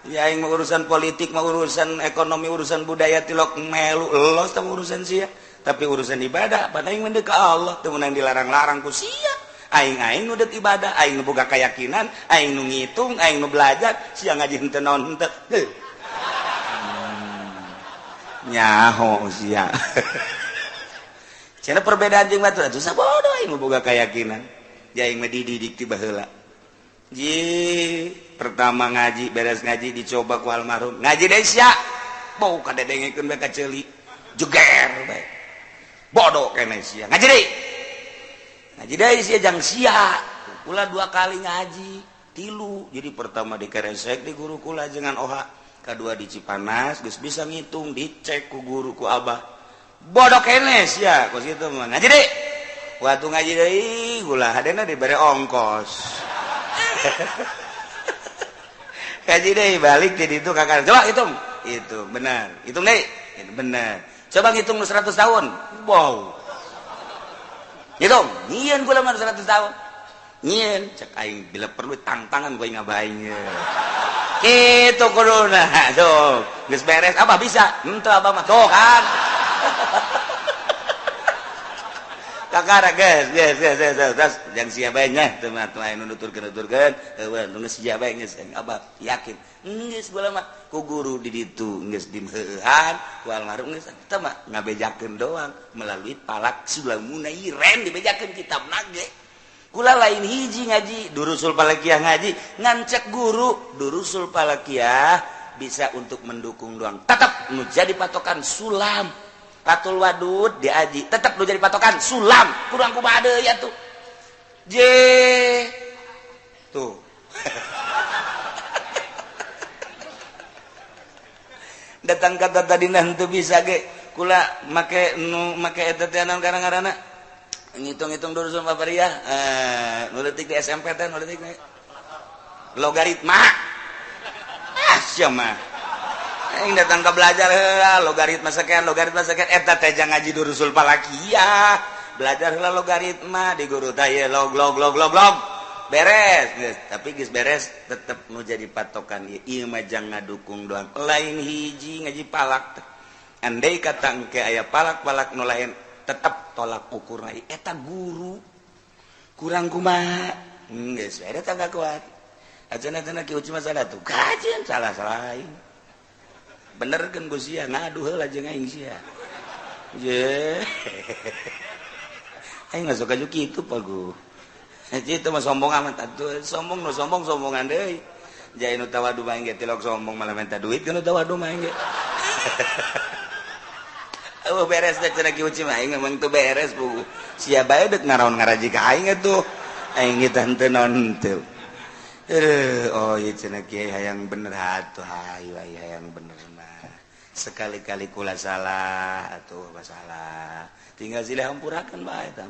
ya aing mah urusan politik mah urusan ekonomi urusan budaya tilok melu elos tah urusan sia tapi urusan ibadah pan aing mah ka Allah teu meunang dilarang-larang ku sia aing nu deuk ibadah aing nu boga keyakinan aing nu ngitung aing nu belajar sia ngaji henteu naon henteu nyaho sia cenah perbedaan jeung batur atuh sabodo aing nu boga keyakinan ya aing mah dididik ti baheula ji pertama ngaji beres ngaji dicoba ku almarhum ngaji deui sia bau kadedengekeun bae ka ceuli jeger bae bodoh keneh sia ngaji deui sia jang sia kula 2 kali ngaji 3 jadi pertama di Keresek di guru kula jangan oha kedua di Cipanas geus bisa ngitung dicek ku guru ku abah bodoh keneh sia kos kitu mah ngaji deui waktu ngaji deui kula hadena dibere ongkos ngaji deui balik di ditu kakak coba hitung itu benar hitung deui itu benar coba ngitung 100 tahun wow hitung nyieun kula mah 100 tahun nyieun cek aing bila perlu tang-tangan gua ngabaing kitu kuduna tuh geus beres abah bisa henteu abah mah tuh kan kakara geus jang sia bae nya teu mah anu nuturkeun eueuh nu sia bae geus abah yakin geus kula mah ku guru di ditu geus dimheuhan ku almarhum geus teu mah ngabejakeun doang melalui palak Sulamun Airan dibejakeun kitabna ge kula lain hiji ngaji durusul palakiyah ngaji ngancek guru durusul palakiyah bisa untuk mendukung doang tetap nu jadi patokan sulam Fatul Wadud diaji tetap nu jadi patokan sulam kurang kumaha deui atuh je tuh datang kata tadi teu bisa ge kula make eta teh naon ngaranna ngitung-ngitung durusul papariyah nu leutik di SMP teh nu leutik logaritma sia mah aing datang ke belajar heula logaritma sekian eta teh jang ngaji durusul palakiyah belajar heula logaritma di guru teh log beres geus tapi geus beres tetep nu jadi patokan ieu mah jang ngadukung doang lain hiji ngaji palak teh andai kata engke aya palak-palak nu lain tetep tolak ukurna eta guru kurang kumaha geus bae eta tangga kuat ajeuna Ki Uci mah salah tuh kajen salah lain bener kan gue sia ngadu heula jeung aing sia ye aing nggak suka juga itu pagu itu mah sombong amat atuh sombong nu sombongan deui jai nu tawadu mah engge tilok sombong malah minta duit kan nu tawadu mah engge oh beres dah cenah kieu mah aing memang teu beres pugu sia bae deuk ngaraon ngaraji ka aing atuh aing ge teu naon teu oh ieu cenah kieu hayang bener atuh hayu hayang bener mah sekali-kali kula salah atuh masalah tinggal silih hampurakeun bae tah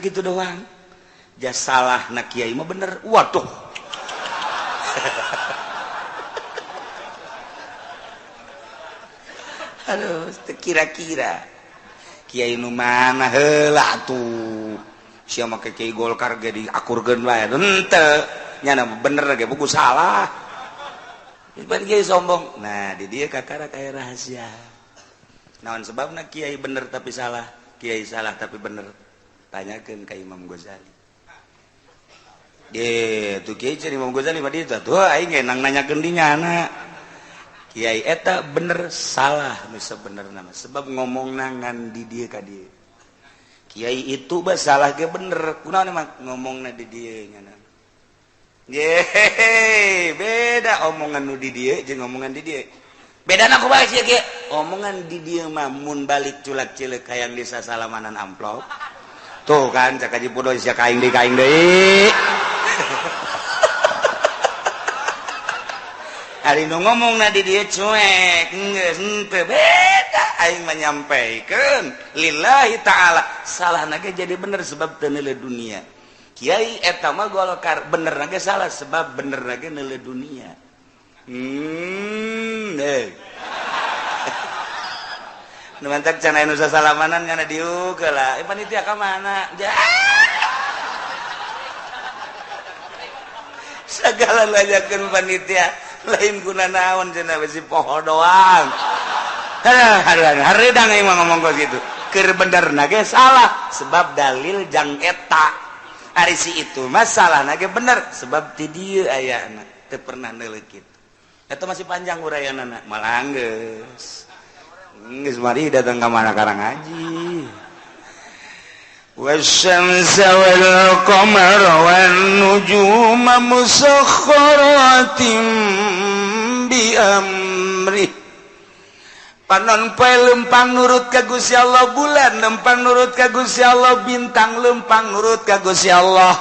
gitu doang ja salah na kiai mah bener waduh aduh kira-kira kiai nu mana heula tuh sia make kiai Golkar ge diakurkeun wae henteu nya bener ge buku salah ban kiai sombong nah di dieu kakara kaya rahasia naon sebabna kiai bener tapi salah kiai salah tapi bener tanyakeun ka Imam Ghazali tuh kiai cari Imam Ghazali mah ditu tuh aing ge nang nanyakeun dinyana kiai eta bener salah nu sebenerna mah sebab ngomongna ngan di dieu ka dieu kiai itu bah salah ge bener kunaon mah ngomongna di dieu nyana beda omongan nu di dieu jeung omongan di dieu bedana kumaha sia ge omongan di dieu mah mun balik culak cileuk hayang disasalamanan amplop tuh kan cak Haji Pudo sia kaing deui hari nu ngomongna di dieu cuek geus henteu beda aing menyampaikan lillahi ta'ala salahna ge jadi bener sebab teu neuleuh dunia kiai eta mah Golkar benerna ge salah sebab benerna ge neuleuh dunia nu mantak can aya nu sasalamanan ngana dieu geula panitia ka mana segala lajakeun panitia lain guna naon cenah besi poho doang hareudang ieu mah ngomong kos kitu keur benerna ge salah sebab dalil jang eta ari si itu masalahna ge bener sebab ti dieu ayana teu pernah neuleuh kitu eta masih panjang urayanana malah geus mari datang ka mana karang ngaji wasyamsa wal qamara wan nujuma musakhkharatin bi amri panon poe lempang nurut ka Gusti Allah bulan lempang nurut ka Gusti Allah bintang lempang nurut ka Gusti Allah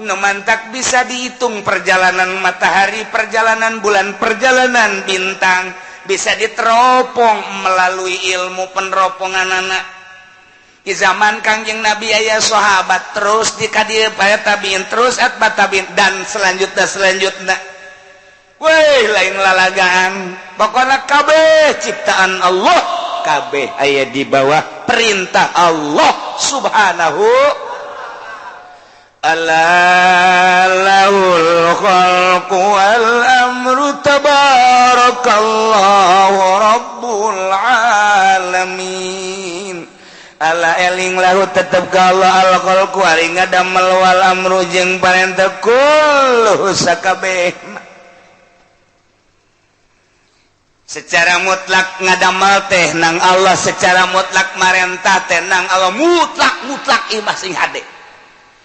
nu mantak bisa dihitung perjalanan matahari perjalanan bulan perjalanan bintang bisa diteropong melalui ilmu peneropongan anak di zaman Kangjeng Nabi aya sahabat terus di kadieu pae tabiin terus atba tabiin dan selanjutnya weh lain lalagaan pokokna kabeh ciptaan Allah kabeh aya di bawah perintah Allah subhanahu ala lahul khalqu wal amru tabarakallahu rabbul alamin ala eling lahu tetep ka Allah al khalqu ari ngadamel wal amru jeung parentah kullu sakabehna secara mutlak ngadamel teh nang Allah secara mutlak marentah teh nang Allah mutlak imah sing hade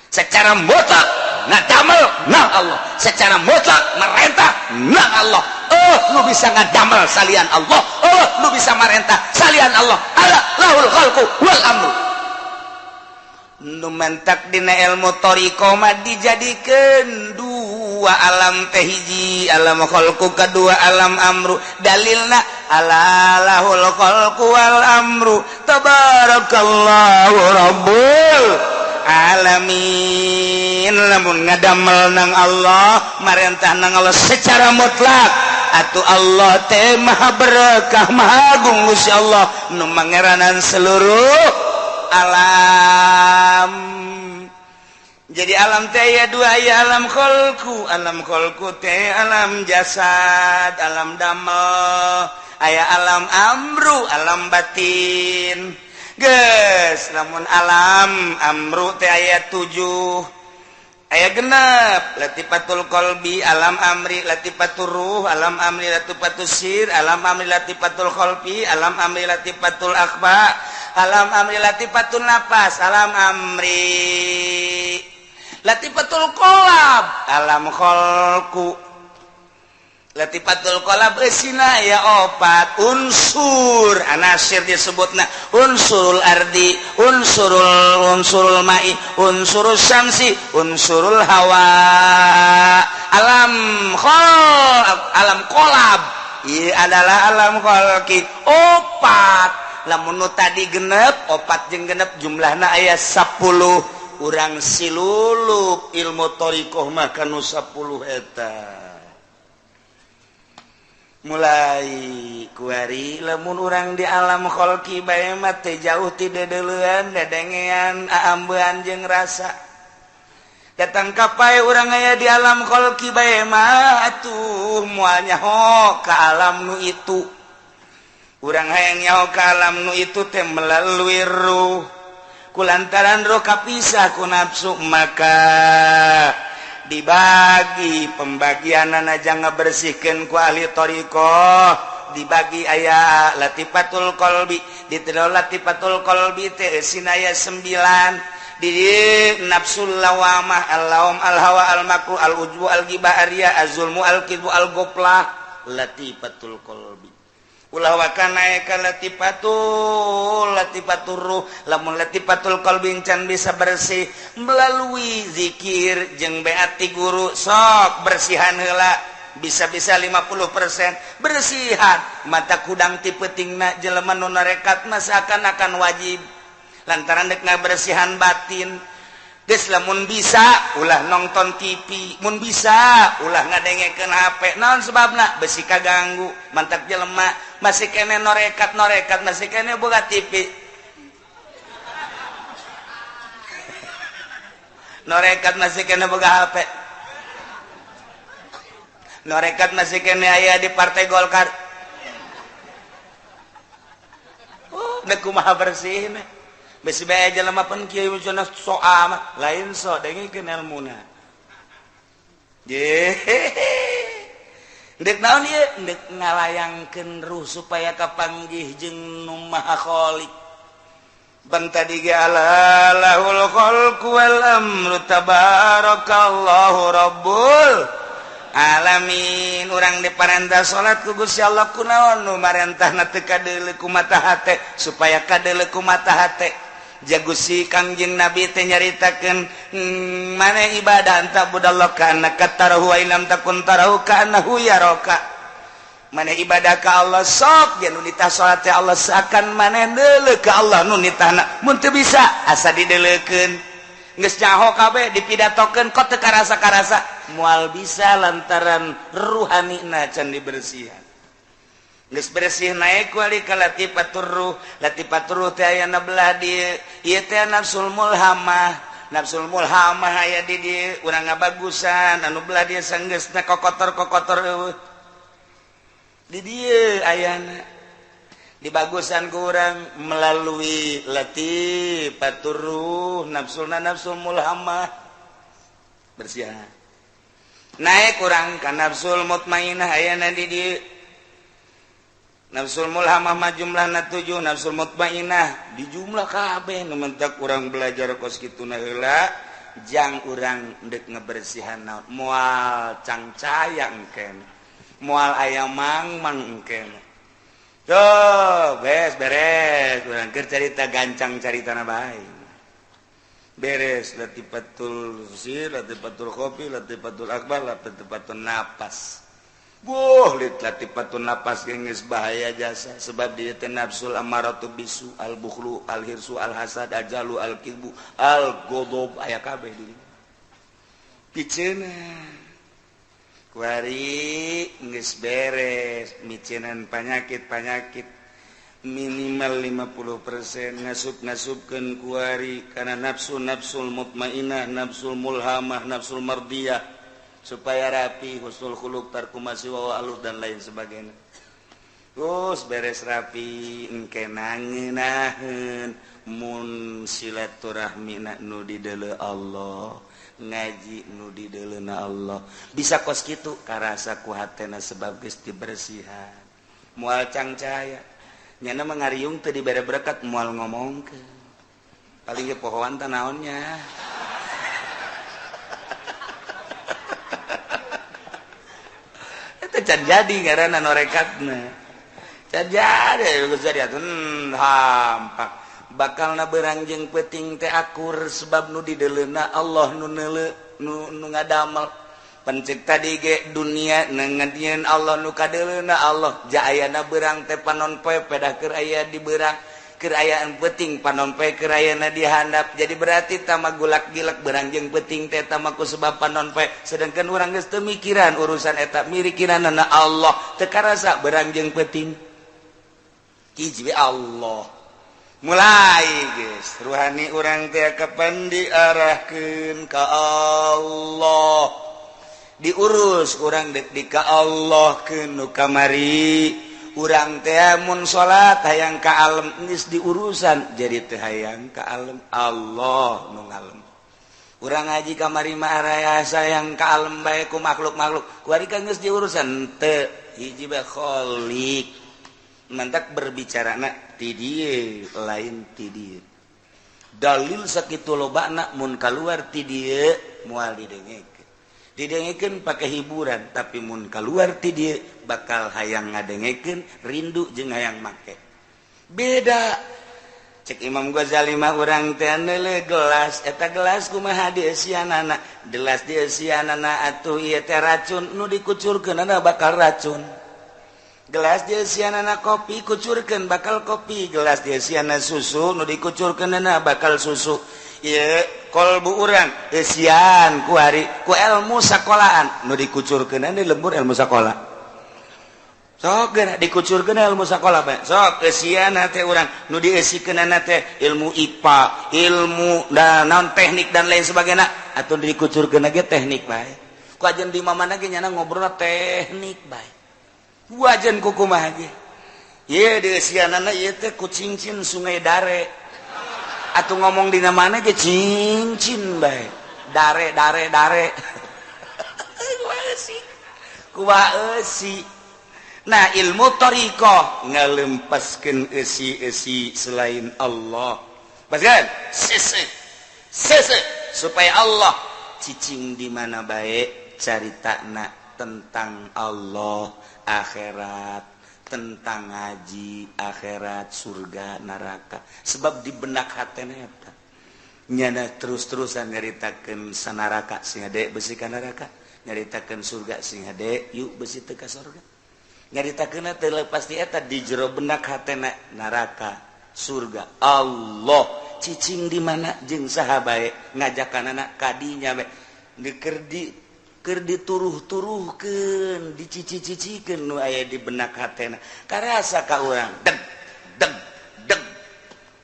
secara mutlak ngadamel nang Allah secara mutlak merentah nang Allah lu bisa ngadamel salian Allah lu bisa merentah salian Allah ala lahul khalqu wal amru nu mentak dina ilmu tariqah mah dijadikeun dua alam teh hiji alam khalqu kadua alam amru dalilna ala lahul khalqu wal amru tabarakallahu rabbul alamin lamun ngadamel nang Allah marentah nang Allah secara mutlak atuh Allah teh maha berkah maha agung Gusti Allah nu mangeranan seluruh alam jadi alam teh aya dua aya alam khalqu teh alam jasad alam damel aya alam amru alam batin geus lamun alam amru teh aya 7 aya genep latifatul qalbi alam amri latifatul ruh alam amri latifatul sir alam amri latifatul qalbi alam amri latifatul akhba alam amri latifatul nafas alam amri latifatul qalab alam khalqu latifatul qalab eusina aya opat unsur anasir disebutna unsurul ardi unsurul ma'i unsurul syamsi unsurul hawa alam qalab ieu adalah alam khalqi opat lamun nu tadi genep opat jeung genep jumlahna aya 10 urang silulup ilmu thariqah mah kanu 10 eta mulai kuari lamun urang di alam khalqi bae mah teh jauh ti dedeleuan dedengean aambean jeung rasa datang kapai urang aya di alam khalqi bae mah atuh moal nyaho ka alam nu itu urang hayang nyaho ka alam nu itu teh melalui ruh kulantaran roh kapisah ku nafsu maka dibagi pembagianan aja ngebersihkan ku ahli thariqah dibagi aya latifatul qalbi ditelo latifatul qalbi teh sinaya 9 di nafsul lawamah al-lawam al-hawa al-makruh al-ujbu al-ghibah ar-riya az-zulmu al-kidbu al-ghaflah latifatul qalbi ulah wakana ka latifatul ruh lamun latifatul qalbi can bisa bersih melalui zikir jeung beati guru sok bersihan heula bisa-bisa 50% bersihan mata kudang ti peutingna jelema nu narekat mah seakan-akan wajib lantaran dek ngabersihan batin geus lamun bisa ulah nonton TV mun bisa ulah ngadengekeun HP naon sebabna besi kaganggu mantak jelema masih kene norekat masih kene boga TV norekat masih kene boga HP norekat masih kene aya di Partai Golkar dek kumaha bersih besi bae jelema pan kieu cenah soa mah lain so dengikeun ilmuna ye dek naon ieu dek ngalayangkeun ruh supaya kapanggih jeung nu maha khaliq ban tadi ge lahul khalqu wal amru tabarakallahu rabbul alamin urang diparentah salat ku Gusti Allah kunaon nu marentahna teu kadeuleu ku mata hate supaya kadeuleu ku mata hate jagusi Kangjeng Nabi teh nyaritakeun maneh ibadah anta budallah ka annaka tarahu wa illam takun tarahu ka annahu yaraka maneh ibadah ka Allah sok yen nu nitah salat teh Allah seakan maneh deuleu ka Allah nu nitahna mun teu bisa asa dideuleukeun geus nyaho kabeh dipidatokeun kok teu karasa-karasa moal bisa lantaran ruhanina can dibersihan geus bersih naik kuali ka latifatur ruh teh aya belah di ieu teh nafsul mulhamah aya di dieu urang ngabagusan anu belah dia sanggeusna kokotor eueuh di dieu ayana dibagusan ku urang melalui latifatur ruh nafsul mulhamah bersih naik urang ka nafsul mutmainnah ayana di dieu nafsul mulhamah mah jumlahna 7 nafsul mutmainnah di jumlah kabeh nu mentak urang belajar kos kituna heula jang urang deuk ngabersihan naon moal cangcaya engken moal aya mangmang engken beres urang keur carita gancang caritana bae beres latifatul sir latifatul khofi latifatul akbar latifatul nafas latifatul nafas geus bahaya jasa sebab dia teh nafsul amaratu bisu al bukhlu al hirsu al hasad al jalu al kibbu al ghadab aya kabeh di piceuna kuari geus beres micenan penyakit minimal 50% ngasup-ngasupkeun kuari kana nafsul mutmainnah nafsul mulhamah nafsul mardiyah supaya rapi husnul khuluq tarku maswa alus dan lain sebagainya terus beres rapi engke nangeunaheun mun silaturahmina nu di deuleu Allah ngaji nu di deuleuna Allah bisa kos kitu karasa ku hatena sebab geus dibersihan moal cangcaya nyana mangariung teu dibere berkat moal ngomongkeun paling ge pohoan teh naonnya eta can jadi ngaranna norekatna can jadi geus jadi hampak bakalna beurang jeung peuting teh akur sebab nu di deuleuna Allah nu neuleu nu ngadamel pencik tadi ge dunia ngandieun Allah nu kadeuleuna Allah jaayana beurang teh panon poe pedah keur aya di beurang keur ayaan peuting panon poe keur ayana di handap jadi berarti tama gulak-gilak beurang jeung peuting teh tama ku sebab panon poe sedangkan urang geus teu mikiran urusan eta mirikiranna Allah teu karasa beurang jeung peuting hiji Allah mulai guys ruhani urang teh kapan diarahkeun ka Allah diurus urang dek di ka Allah keun nu kamari urang teh mun salat hayang ka alam geus diurusan jadi teh hayang ka alam Allah nu ngalem urang ngaji kamari mah araya sayang ka alam bae ku makhluk-makhluk kuari ka geus diurusan teu hiji bae kholiq mantak berbicarana ti dieu lain ti dieu dalil sakitu lobana mun kaluar ti dieu moal didengekeun pake hiburan tapi mun kaluar ti dieu bakal hayang ngadengekeun rindu jeung hayang make beda cek Imam Ghazali mah urang teh neuleuh gelas eta gelas kumaha dieusianana gelas dieusianana atuh ieu teh racun nu dikucurkeunana bakal racun gelas dieusianana kopi kucurkeun bakal kopi gelas dieusianana susu nu dikucurkeunana bakal susu ieu kolbu urang eusian ku hari ku ilmu sakolahan nu dikucurkeunana lembur ilmu sakola sok geura dikucurkeun ilmu sakola bae sok eusiana teh urang nu dieusikeunana teh ilmu IPA ilmu dan non teknik dan lain sebagainya atuh dikucurkeun ge teknik bae ku ajeun di mamana ge nyana ngobrolna teknik bae wajan kukumaha ge ye deusianana ieu teh ku cincin sungai dare atuh ngomong dina mana ge cincin bae dare kumaha eusi nah ilmu thariqah ngalempaskeun eusi-eusi selain Allah paskan sese supaya Allah cicing di mana bae caritana tentang Allah akhirat tentang ngaji akhirat surga neraka sebab di benak hatena eta nyana terus-terusan nyaritakeun sanaraka sing hade besi ka neraka nyaritakeun surga sing hade yuk besi teu ka surga nyaritakeunna teu lepas ti eta di jero benak hatena neraka surga Allah cicing di mana jeung saha bae ngajakanana kadinya bae keur dituruh-turuhkeun dicici-cicikeun nu aya di benak hatena karasa ka urang deg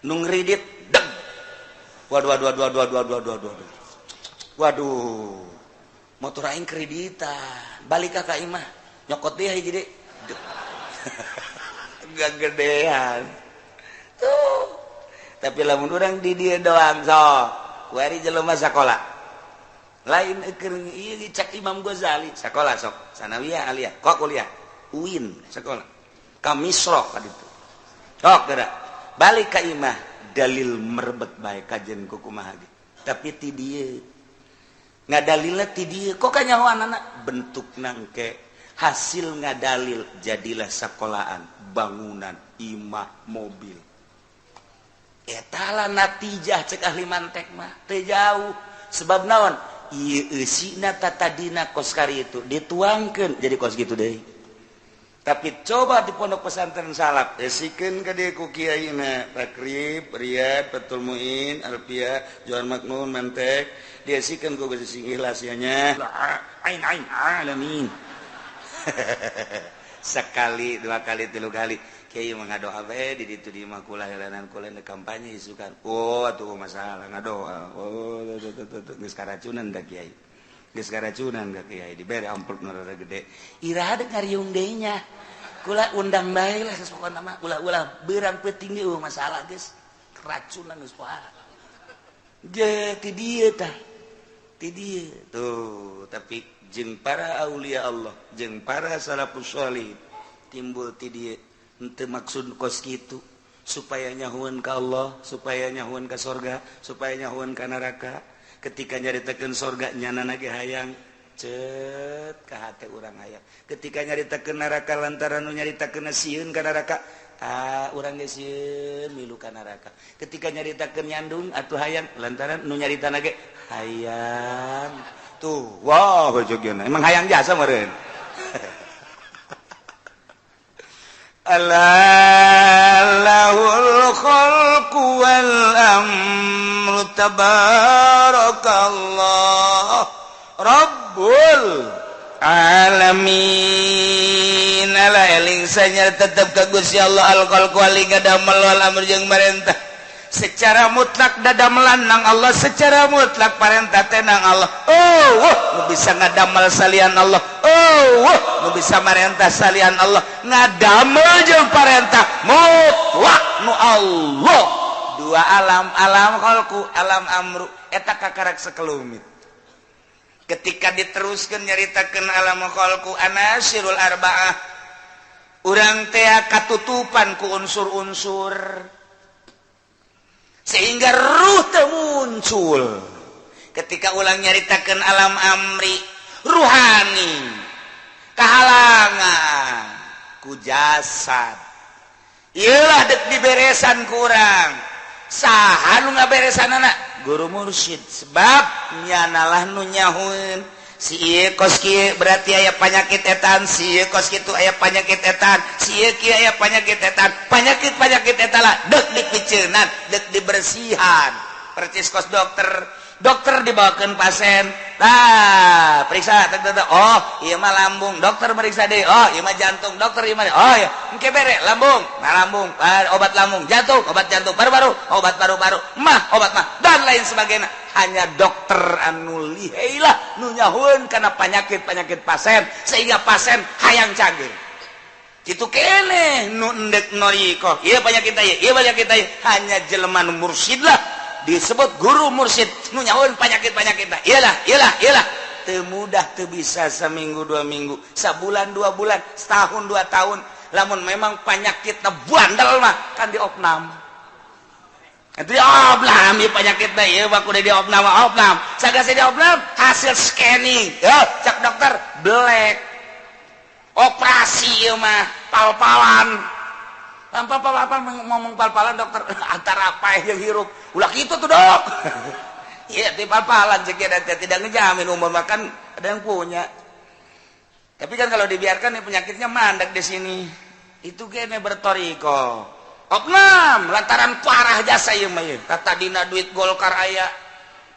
nu ngridit deg waduh motor aing kreditan balik ka imah nyokot dia hiji deui gagedean tuh tapi lamun urang di dieu doang sok kuari jelema sakola lain keur ieu cek Imam Ghazali sakola sok sanawiyah aliyah kok kuliah UIN sakola ka Misra ka ditu sok geura balik ka imah dalil merebet bae kajen kumaha ge tapi ti dieu ngadalilna ti dieu kok kanyahoanana bentukna engke hasil ngadalil jadilah sekolahan bangunan imah mobil eta lah natijah cek ahli mantek mah teu jauh sebab naon ieu eusina tatadina kos kari itu dituangkeun jadi kos gitu deui tapi coba di pondok pesantren salaf eusikeun ka dieu ku kiaina takrib riyad fatul muin alfiyah jual maknun mantek dieusikeun ku geus sing ikhlas nya ain alamin sekali dua kali tilu kali kiai ngadoa bae di ditu di makulah helanan kulen kampanye isukan oh atuh masalah ngadoa oh geus karacunan da kiai geus karacunan da kiai dibere amplop nu rada gede iraha deuk ngariung deui nya kula undang bae lah sesukana mah ulah-ulah beurang peuting ieu masalah geus keracunan geus poha ge ti dieu tah tuh tapi jeung para aulia Allah jeung para salafus shalih timbul ti dieu henteu maksud kos kitu supaya nyahuan ka Allah supaya nyahuan ka sorga supaya nyahuan ka neraka ketika nyaritakeun sorga nyanana ge hayang cet ka hate urang hayang ketika nyaritakeun neraka lantaran nu nyaritakeun sieun ka neraka urang ge sieun milu ka neraka ketika nyaritakeun nyandung atuh hayang lantaran nu nyaritana ge hayang tuh wow jogeuna emang hayang jasa meureun Allahul khalqu wal amru tabarakallah Rabbul alamin ala eling sanyar tetep ka Gusti Allah al khalqu wal amru jeung marentah secara mutlak dadamelan nang Allah secara mutlak parentah teh nang Allah nu bisa ngadamel salian Allah nu bisa marentah salian Allah ngadamel jeung parentah mutlak nu Allah dua alam khalqu alam amru eta kakarak sakelumit ketika diteruskeun nyaritakeun alam khalqu anasirul arbaah urang teh katutupan ku unsur-unsur sehingga ruh teu muncul ketika ulang nyaritakeun alam amri ruhani kahalangan ku jasad ieulah dek diberesan ku urang saha nu ngaberesanana guru mursyid sebab nyanalah nu nyahueun si ieu kos kieu berarti aya panyakit etan si ieu kos kitu aya panyakit etan si ieu kieu aya panyakit etan panyakit eta lah deuk dipiceunan deuk dibersihan percis kos dokter dibawakeun pasien periksa oh ieu mah lambung dokter meriksa deui oh ieu mah jantung dokter ieu mah oh ya engke bere lambung obat lambung jantung obat jantung paru-paru obat paru-paru obat dan lain sebagainya hanya dokter anu lihailah nu nyahueun kana penyakit pasien sehingga pasien hayang cager kitu keneh nu endek noriko ieu penyakit ieu hanya jelema nu mursyid lah disebut guru mursyid nu nyahueun penyakit iyalah teu mudah teu bisa seminggu 2 minggu sabulan 2 bulan setahun 2 tahun lamun memang penyakitna bandel mah kan diopnam itu diopnam ieu penyakitna ieu baku diopnam sagasa diopnam hasil scanning cak dokter black operasi ieu mah pal-palan ngomong pal-palan dokter antara paeh jeung hirup ulah kitu tuh dok iya ti pal-palan cek tidak ngejamin umur makan ada yang punya tapi kan kalau dibiarkan penyakitnya mandek di sini itu kene bertoriko opnam lantaran parah jasa ieu mah kata dina duit Golkar aya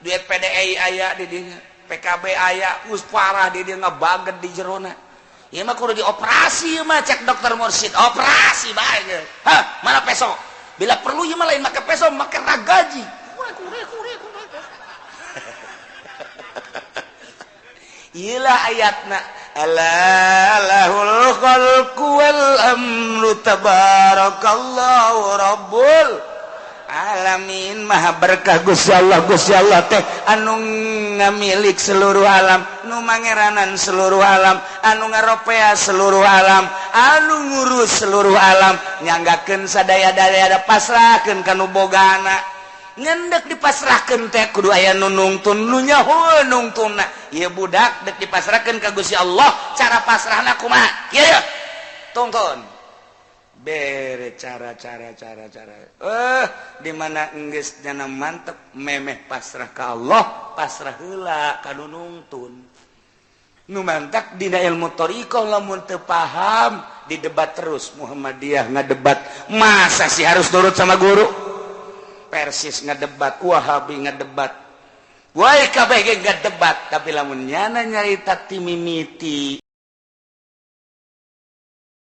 duit PDI aya di dinya PKB aya us parah di dia ngabaget di jerona ieu mah kudu dioperasi mah cek dokter mursyid operasi bae mana peso bila perlu ieu mah lain make peso make ragaji iyalah ayatna Allahul khalqu wal amru tabarakallahu rabbul alamin maha berkah Gusti Allah teh anu ngamilik seluruh alam nu mangeranan seluruh alam anu ngaropea seluruh alam anu ngurus seluruh alam nyanggakeun sadaya-daya pasrahkeun ka nu bogana ngendek dipasrahkeun teh kudu aya nu nungtun nu nyahoeun nungtunna ieu budak dek dipasrahkeun ka Gusti Allah cara pasrahna kumaha kieu tonton bere cara di mana enggeus nyana mantep memeh pasrah ka Allah pasrah heula ka nu nungtun nu mantak dina ilmu thariqah lamun teu paham didebat terus Muhammadiyah ngadebat masa sih harus nurut sama guru Persis ngadebat Wahabi ngadebat wae kabeh ge ngadebat tapi lamun nyana nyarita ti mimiti